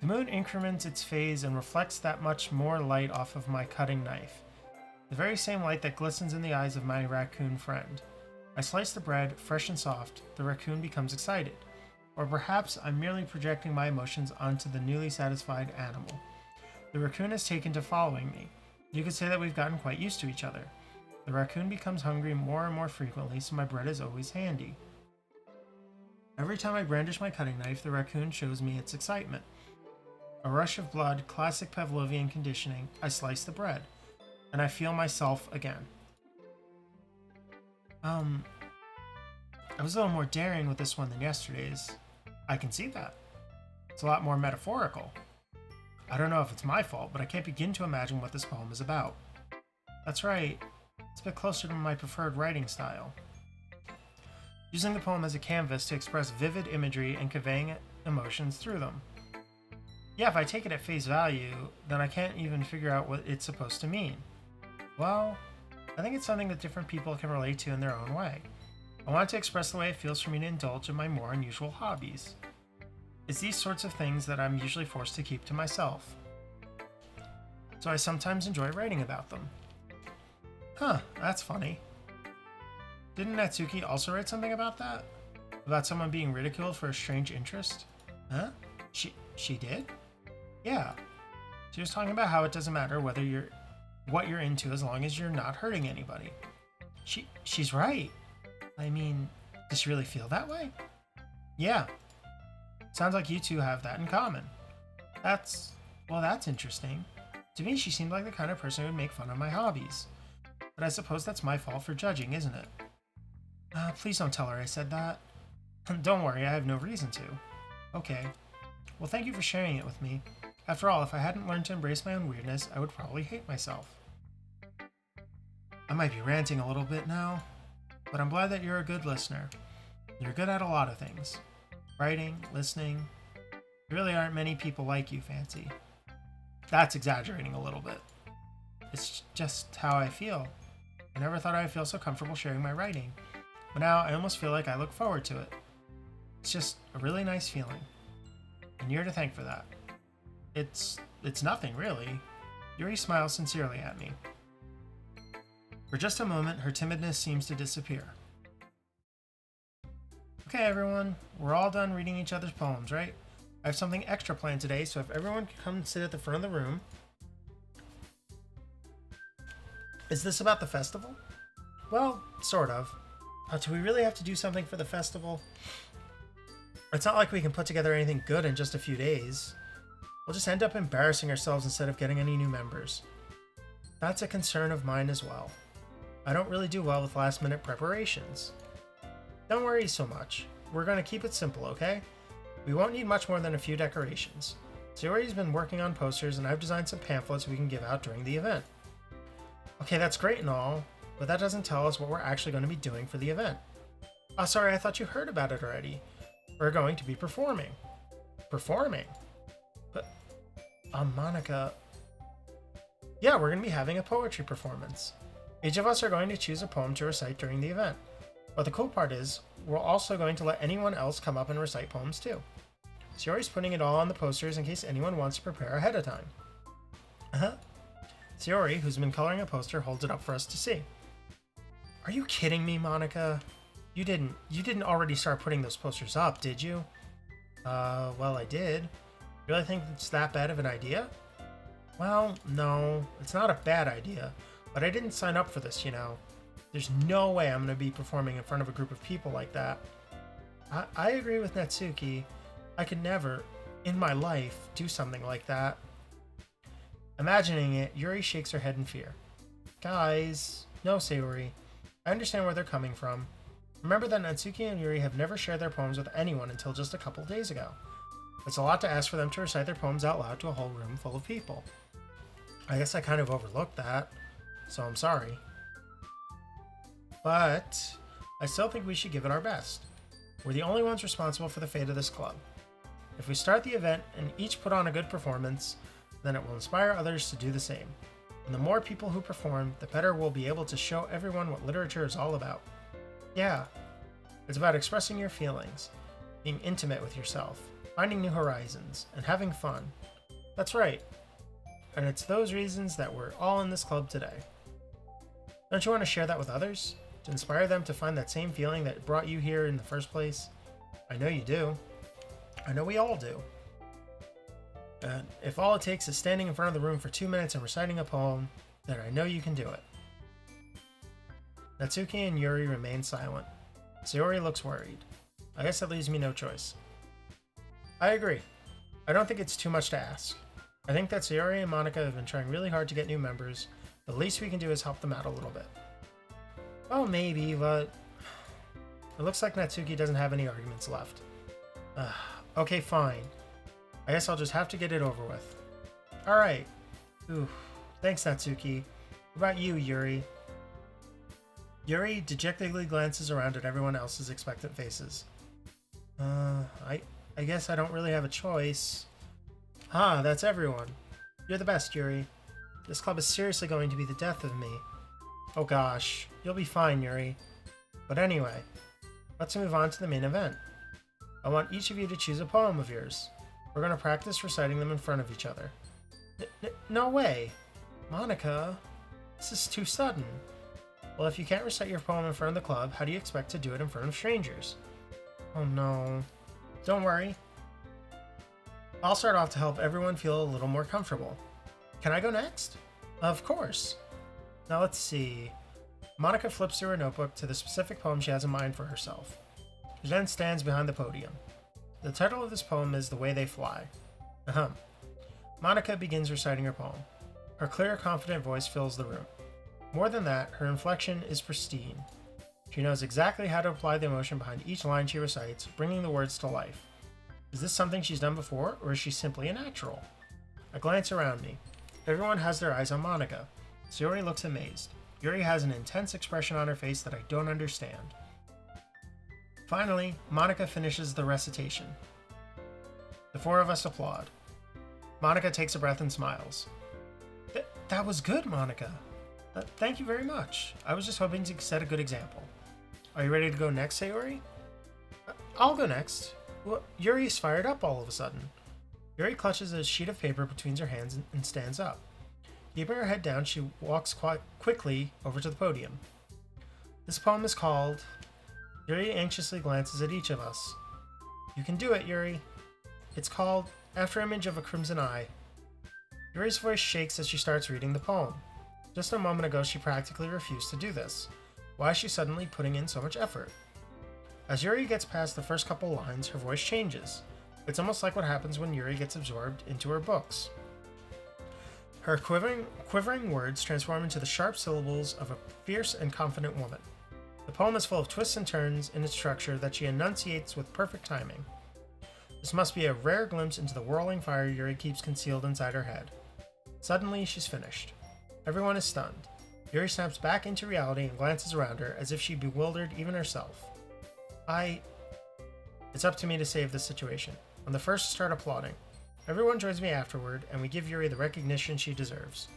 The moon increments its phase and reflects that much more light off of my cutting knife. The very same light that glistens in the eyes of my raccoon friend. I slice the bread, fresh and soft. The raccoon becomes excited. Or perhaps I'm merely projecting my emotions onto the newly satisfied animal. The raccoon has taken to following me. You could say that we've gotten quite used to each other. The raccoon becomes hungry more and more frequently, so my bread is always handy. Every time I brandish my cutting knife, the raccoon shows me its excitement. A rush of blood, classic Pavlovian conditioning. I slice the bread, and I feel myself again. I was a little more daring with this one than yesterday's. I can see that. It's a lot more metaphorical. I don't know if it's my fault, but I can't begin to imagine what this poem is about. That's right. It's a bit closer to my preferred writing style. Using the poem as a canvas to express vivid imagery and conveying emotions through them. Yeah, if I take it at face value, then I can't even figure out what it's supposed to mean. Well, I think it's something that different people can relate to in their own way. I want to express the way it feels for me to indulge in my more unusual hobbies. It's these sorts of things that I'm usually forced to keep to myself. So I sometimes enjoy writing about them. Huh, that's funny. Didn't Natsuki also write something about that? About someone being ridiculed for a strange interest? Huh? She did? Yeah. She was talking about how it doesn't matter what you're into as long as you're not hurting anybody. She's right. I mean, does she really feel that way? Yeah. Sounds like you two have that in common. That's interesting. To me, she seemed like the kind of person who would make fun of my hobbies. But I suppose that's my fault for judging, isn't it? Please don't tell her I said that. Don't worry, I have no reason to. Okay. Well, thank you for sharing it with me. After all, if I hadn't learned to embrace my own weirdness, I would probably hate myself. I might be ranting a little bit now, but I'm glad that you're a good listener. You're good at a lot of things. Writing, listening. There really aren't many people like you, Fancy. That's exaggerating a little bit. It's just how I feel. I never thought I'd feel so comfortable sharing my writing, but now I almost feel like I look forward to it. It's just a really nice feeling. And you're to thank for that. It's nothing, really. Yuri smiles sincerely at me. For just a moment, her timidness seems to disappear. Okay, everyone, we're all done reading each other's poems, right? I have something extra planned today, so if everyone could come and sit at the front of the room. Is this about the festival? Well, sort of. Do we really have to do something for the festival? It's not like we can put together anything good in just a few days. We'll just end up embarrassing ourselves instead of getting any new members. That's a concern of mine as well. I don't really do well with last-minute preparations. Don't worry so much. We're going to keep it simple, okay? We won't need much more than a few decorations. Sayori's been working on posters, and I've designed some pamphlets we can give out during the event. Okay, that's great and all, but that doesn't tell us what we're actually going to be doing for the event. Oh, sorry, I thought you heard about it already. We're going to be performing. Performing? But, Monica... Yeah, we're going to be having a poetry performance. Each of us are going to choose a poem to recite during the event. But the cool part is, we're also going to let anyone else come up and recite poems too. Sayori's putting it all on the posters in case anyone wants to prepare ahead of time. Sayori, who's been coloring a poster, holds it up for us to see. Are you kidding me, Monica? You didn't already start putting those posters up, did you? Well, I did. You really think it's that bad of an idea? Well, no, it's not a bad idea, but I didn't sign up for this, you know. There's no way I'm going to be performing in front of a group of people like that. I agree with Natsuki. I could never, in my life, do something like that. Imagining it, Yuri shakes her head in fear. Guys, no, Sayori. I understand where they're coming from. Remember that Natsuki and Yuri have never shared their poems with anyone until just a couple days ago. It's a lot to ask for them to recite their poems out loud to a whole room full of people. I guess I kind of overlooked that, so I'm sorry. But I still think we should give it our best. We're the only ones responsible for the fate of this club. If we start the event and each put on a good performance, then it will inspire others to do the same. And the more people who perform, the better we'll be able to show everyone what literature is all about. Yeah, it's about expressing your feelings, being intimate with yourself, finding new horizons, and having fun. That's right. And it's those reasons that we're all in this club today. Don't you want to share that with others? To inspire them to find that same feeling that brought you here in the first place? I know you do. I know we all do. And if all it takes is standing in front of the room for 2 minutes and reciting a poem, then I know you can do it. Natsuki and Yuri remain silent. Sayori looks worried. I guess that leaves me no choice. I agree. I don't think it's too much to ask. I think that Sayori and Monica have been trying really hard to get new members. The least we can do is help them out a little bit. Oh, maybe, but... It looks like Natsuki doesn't have any arguments left. Okay, fine. I guess I'll just have to get it over with. Alright. Thanks, Natsuki. What about you, Yuri? Yuri dejectedly glances around at everyone else's expectant faces. I guess I don't really have a choice. That's everyone. You're the best, Yuri. This club is seriously going to be the death of me. Oh gosh, you'll be fine, Yuri. But anyway, let's move on to the main event. I want each of you to choose a poem of yours. We're going to practice reciting them in front of each other. No way! Monica, this is too sudden. Well, if you can't recite your poem in front of the club, how do you expect to do it in front of strangers? Oh no. Don't worry. I'll start off to help everyone feel a little more comfortable. Can I go next? Of course. Now let's see. Monica flips through her notebook to the specific poem she has in mind for herself. She then stands behind the podium. The title of this poem is The Way They Fly. Monica begins reciting her poem. Her clear, confident voice fills the room. More than that, her inflection is pristine. She knows exactly how to apply the emotion behind each line she recites, bringing the words to life. Is this something she's done before, or is she simply a natural? I glance around me. Everyone has their eyes on Monica. Sayori looks amazed. Yuri has an intense expression on her face that I don't understand. Finally, Monica finishes the recitation. The four of us applaud. Monica takes a breath and smiles. That was good, Monica. Thank you very much. I was just hoping to set a good example. Are you ready to go next, Sayori? I'll go next. Well, Yuri's fired up all of a sudden. Yuri clutches a sheet of paper between her hands and stands up. Keeping her head down, she walks quickly over to the podium. This poem is called... Yuri anxiously glances at each of us. You can do it, Yuri. It's called After Image of a Crimson Eye. Yuri's voice shakes as she starts reading the poem. Just a moment ago, she practically refused to do this. Why is she suddenly putting in so much effort? As Yuri gets past the first couple lines, her voice changes. It's almost like what happens when Yuri gets absorbed into her books. Her quivering words transform into the sharp syllables of a fierce and confident woman. The poem is full of twists and turns in its structure that she enunciates with perfect timing. This must be a rare glimpse into the whirling fire Yuri keeps concealed inside her head. Suddenly, she's finished. Everyone is stunned. Yuri snaps back into reality and glances around her as if she bewildered even herself. It's up to me to save this situation. I'm the first to start applauding. Everyone joins me afterward, and we give Yuri the recognition she deserves.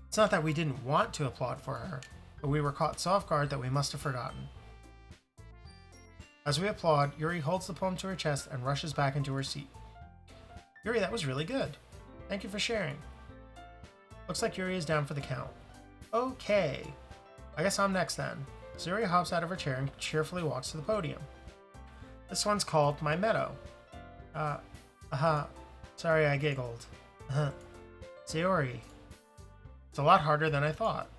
It's not that we didn't want to applaud for her, but we were caught so off guard that we must have forgotten. As we applaud, Yuri holds the poem to her chest and rushes back into her seat. Yuri, that was really good. Thank you for sharing. Looks like Yuri is down for the count. Okay. I guess I'm next then. So Yuri hops out of her chair and cheerfully walks to the podium. This one's called My Meadow. Sorry, I giggled. Sayori. It's a lot harder than I thought.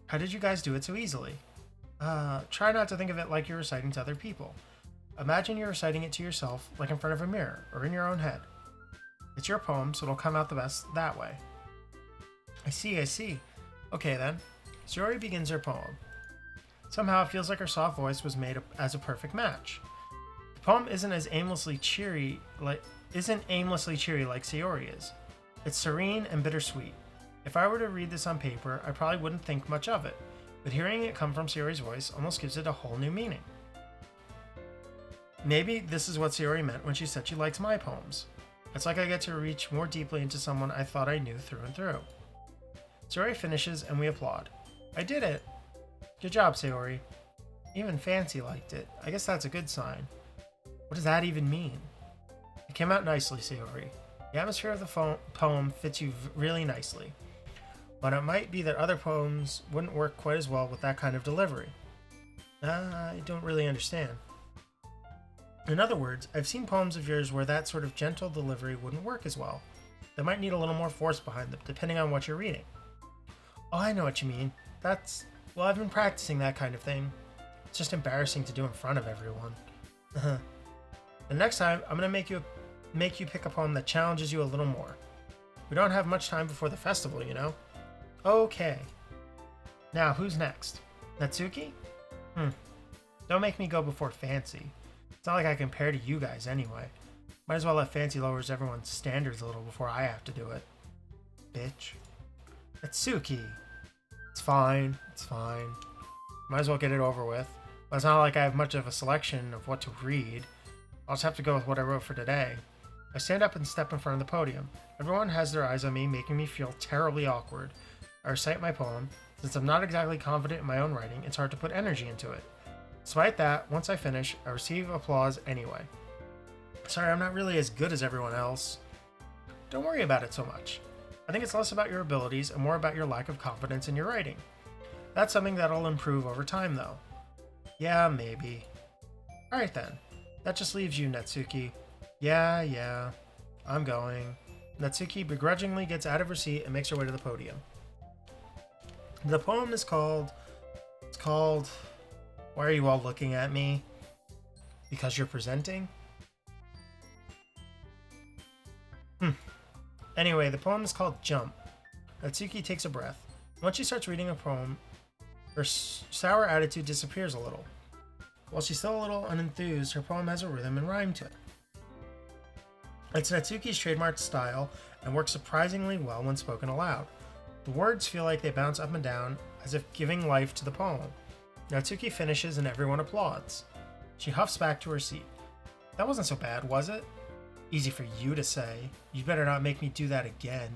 How did you guys do it so easily? Try not to think of it like you're reciting to other people. Imagine you're reciting it to yourself, like in front of a mirror, or in your own head. It's your poem, so it'll come out the best that way. I see. Okay then. Sayori begins her poem. Somehow it feels like her soft voice was made as a perfect match. The poem isn't aimlessly cheery like Sayori is. It's serene and bittersweet. If I were to read this on paper, I probably wouldn't think much of it, but hearing it come from Sayori's voice almost gives it a whole new meaning. Maybe this is what Sayori meant when she said she likes my poems. It's like I get to reach more deeply into someone I thought I knew through and through. Sayori finishes and we applaud. I did it! Good job, Sayori. Even Fancy liked it. I guess that's a good sign. What does that even mean? It came out nicely, Sayori. The atmosphere of the poem fits you really nicely. But it might be that other poems wouldn't work quite as well with that kind of delivery. I don't really understand. In other words, I've seen poems of yours where that sort of gentle delivery wouldn't work as well. They might need a little more force behind them, depending on what you're reading. Oh, I know what you mean. Well, I've been practicing that kind of thing. It's just embarrassing to do in front of everyone. The next time, I'm going to make you pick a poem that challenges you a little more. We don't have much time before the festival, you know? Okay. Now, who's next? Natsuki? Don't make me go before Fancy. It's not like I compare to you guys anyway. Might as well let Fancy lowers everyone's standards a little before I have to do it. Bitch. Natsuki. It's fine. Might as well get it over with. But it's not like I have much of a selection of what to read. I'll just have to go with what I wrote for today. I stand up and step in front of the podium. Everyone has their eyes on me, making me feel terribly awkward. I recite my poem. Since I'm not exactly confident in my own writing, it's hard to put energy into it. Despite that, once I finish, I receive applause anyway. Sorry, I'm not really as good as everyone else. Don't worry about it so much. I think it's less about your abilities and more about your lack of confidence in your writing. That's something that'll improve over time, though. Yeah, maybe. Alright then. That just leaves you, Natsuki. Yeah. I'm going. Natsuki begrudgingly gets out of her seat and makes her way to the podium. The poem is called... Why are you all looking at me? Because you're presenting? Anyway, the poem is called Jump. Natsuki takes a breath. Once she starts reading a poem, her sour attitude disappears a little. While she's still a little unenthused, her poem has a rhythm and rhyme to it. It's Natsuki's trademark style and works surprisingly well when spoken aloud. The words feel like they bounce up and down, as if giving life to the poem. Natsuki finishes and everyone applauds. She huffs back to her seat. That wasn't so bad, was it? Easy for you to say. You better not make me do that again.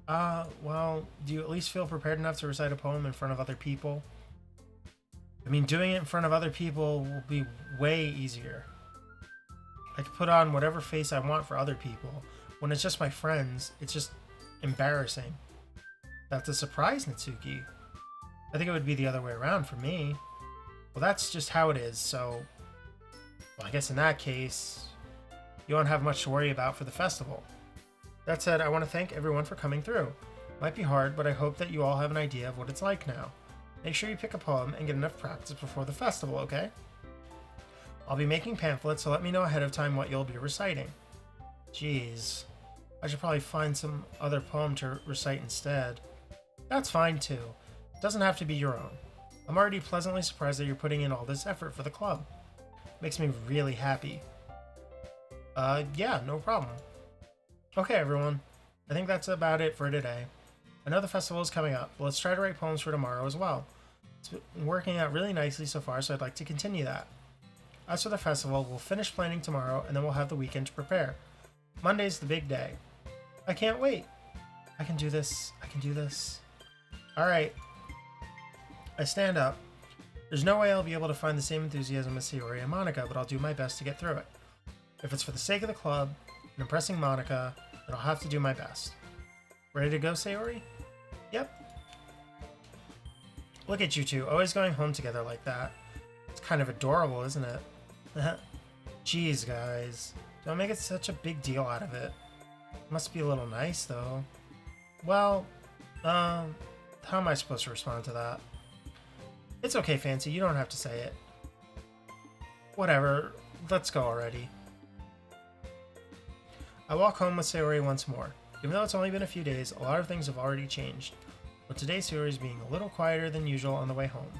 Well, do you at least feel prepared enough to recite a poem in front of other people? I mean, doing it in front of other people will be way easier. I can put on whatever face I want for other people. When it's just my friends, it's just embarrassing. That's a surprise, Natsuki. I think it would be the other way around for me. Well, that's just how it is, so... Well, I guess in that case, you won't have much to worry about for the festival. That said, I want to thank everyone for coming through. Might be hard, but I hope that you all have an idea of what it's like now. Make sure you pick a poem and get enough practice before the festival, okay? I'll be making pamphlets, so let me know ahead of time what you'll be reciting. Jeez. I should probably find some other poem to recite instead. That's fine, too. It doesn't have to be your own. I'm already pleasantly surprised that you're putting in all this effort for the club. Makes me really happy. Yeah, no problem. Okay, everyone. I think that's about it for today. I know the festival is coming up, but let's try to write poems for tomorrow as well. It's been working out really nicely so far, so I'd like to continue that. As for the festival, we'll finish planning tomorrow, and then we'll have the weekend to prepare. Monday's the big day. I can't wait. I can do this. I can do this. Alright. I stand up. There's no way I'll be able to find the same enthusiasm as Sayori and Monica, but I'll do my best to get through it. If it's for the sake of the club and impressing Monica, then I'll have to do my best. Ready to go, Sayori? Yep. Look at you two, always going home together like that. It's kind of adorable, isn't it? Jeez, guys. Don't make it such a big deal out of it. Must be a little nice, though. Well, how am I supposed to respond to that? It's okay, Fancy, you don't have to say it. Whatever, let's go already. I walk home with Sayori once more. Even though it's only been a few days, a lot of things have already changed. But today Sayori is being a little quieter than usual on the way home.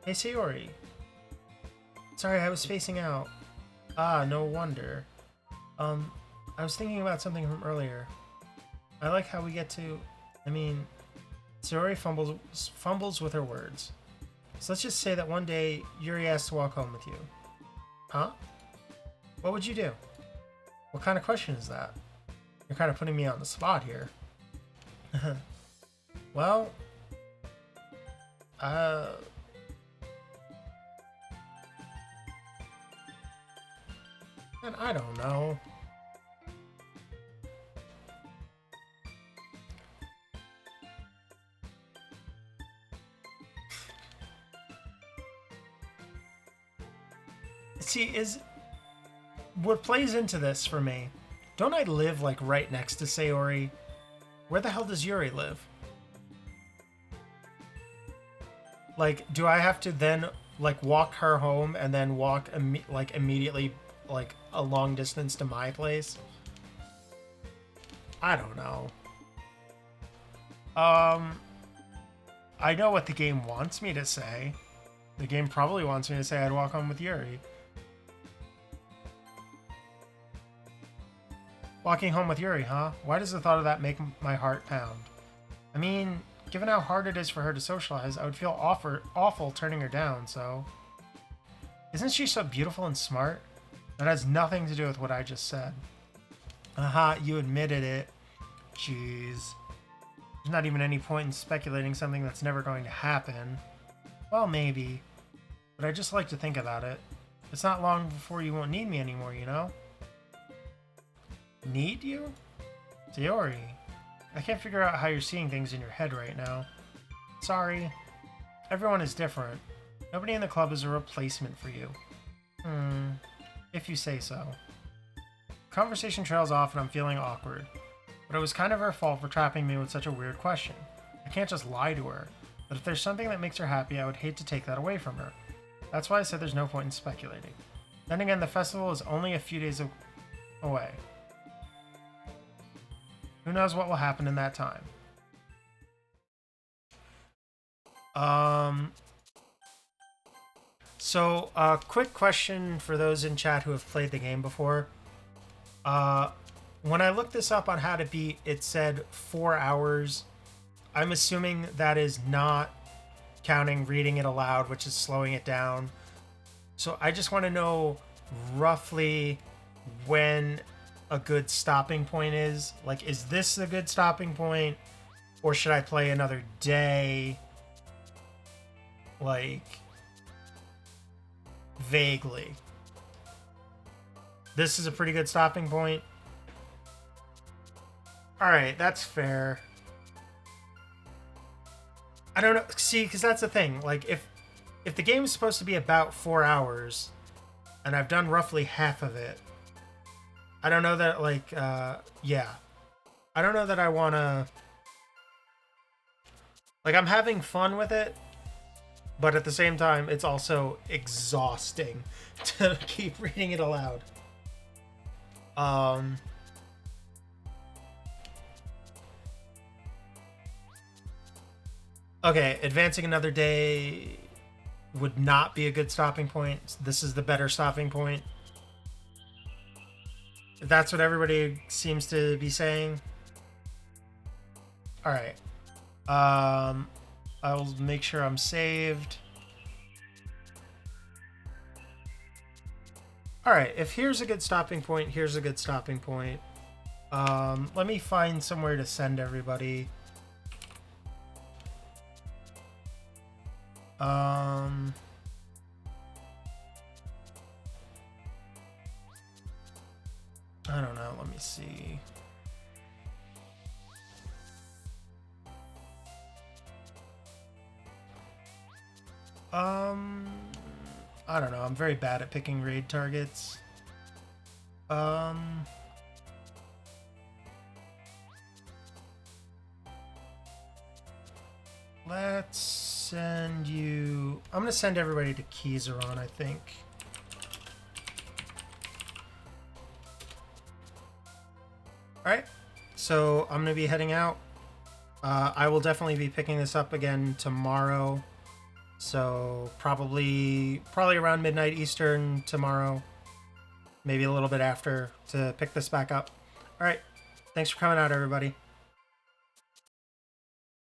Hey Sayori. Sorry, I was spacing out. Ah, no wonder. I was thinking about something from earlier. I like how we get to... Sayori fumbles with her words. So let's just say that one day, Yuri asks to walk home with you. Huh? What would you do? What kind of question is that? You're kind of putting me on the spot here. Well... And I don't know. See, what plays into this for me? Don't I live like right next to Sayori? Where the hell does Yuri live? Like, do I have to then like walk her home and then walk immediately like a long distance to my place? I don't know. I know what the game wants me to say. The game probably wants me to say I'd walk home with Yuri. Walking home with Yuri, huh? Why does the thought of that make my heart pound? I mean, given how hard it is for her to socialize, I would feel awful turning her down, so... Isn't she so beautiful and smart? That has nothing to do with what I just said. Aha, you admitted it. Jeez. There's not even any point in speculating something that's never going to happen. Well, maybe. But I just like to think about it. It's not long before you won't need me anymore, you know? Need you? Sayori, I can't figure out how you're seeing things in your head right now. Sorry. Everyone is different. Nobody in the club is a replacement for you. If you say so. Conversation trails off and I'm feeling awkward. But it was kind of her fault for trapping me with such a weird question. I can't just lie to her. But if there's something that makes her happy, I would hate to take that away from her. That's why I said there's no point in speculating. Then again, the festival is only a few days away. Who knows what will happen in that time? So, quick question for those in chat who have played the game before. When I looked this up on how to beat, it said 4 hours. I'm assuming that is not counting reading it aloud, which is slowing it down. So I just want to know roughly when a good stopping point is. Like, is this a good stopping point? Or should I play another day? Like, vaguely. This is a pretty good stopping point. Alright, that's fair. I don't know. See, because that's the thing. Like, if the game is supposed to be about 4 hours, and I've done roughly half of it, I don't know that, like, yeah. I don't know that I want to... Like, I'm having fun with it, but at the same time, it's also exhausting to keep reading it aloud. Okay, advancing another day would not be a good stopping point. This is the better stopping point. If that's what everybody seems to be saying. Alright. I'll make sure I'm saved. Alright, if here's a good stopping point, here's a good stopping point. Let me find somewhere to send everybody. I don't know, let me see. I don't know, I'm very bad at picking raid targets. Let's send you... I'm gonna send everybody to Kizaron, I think. Alright, so I'm gonna be heading out. I will definitely be picking this up again tomorrow. So probably around midnight Eastern tomorrow. Maybe a little bit after to pick this back up. Alright, thanks for coming out, everybody.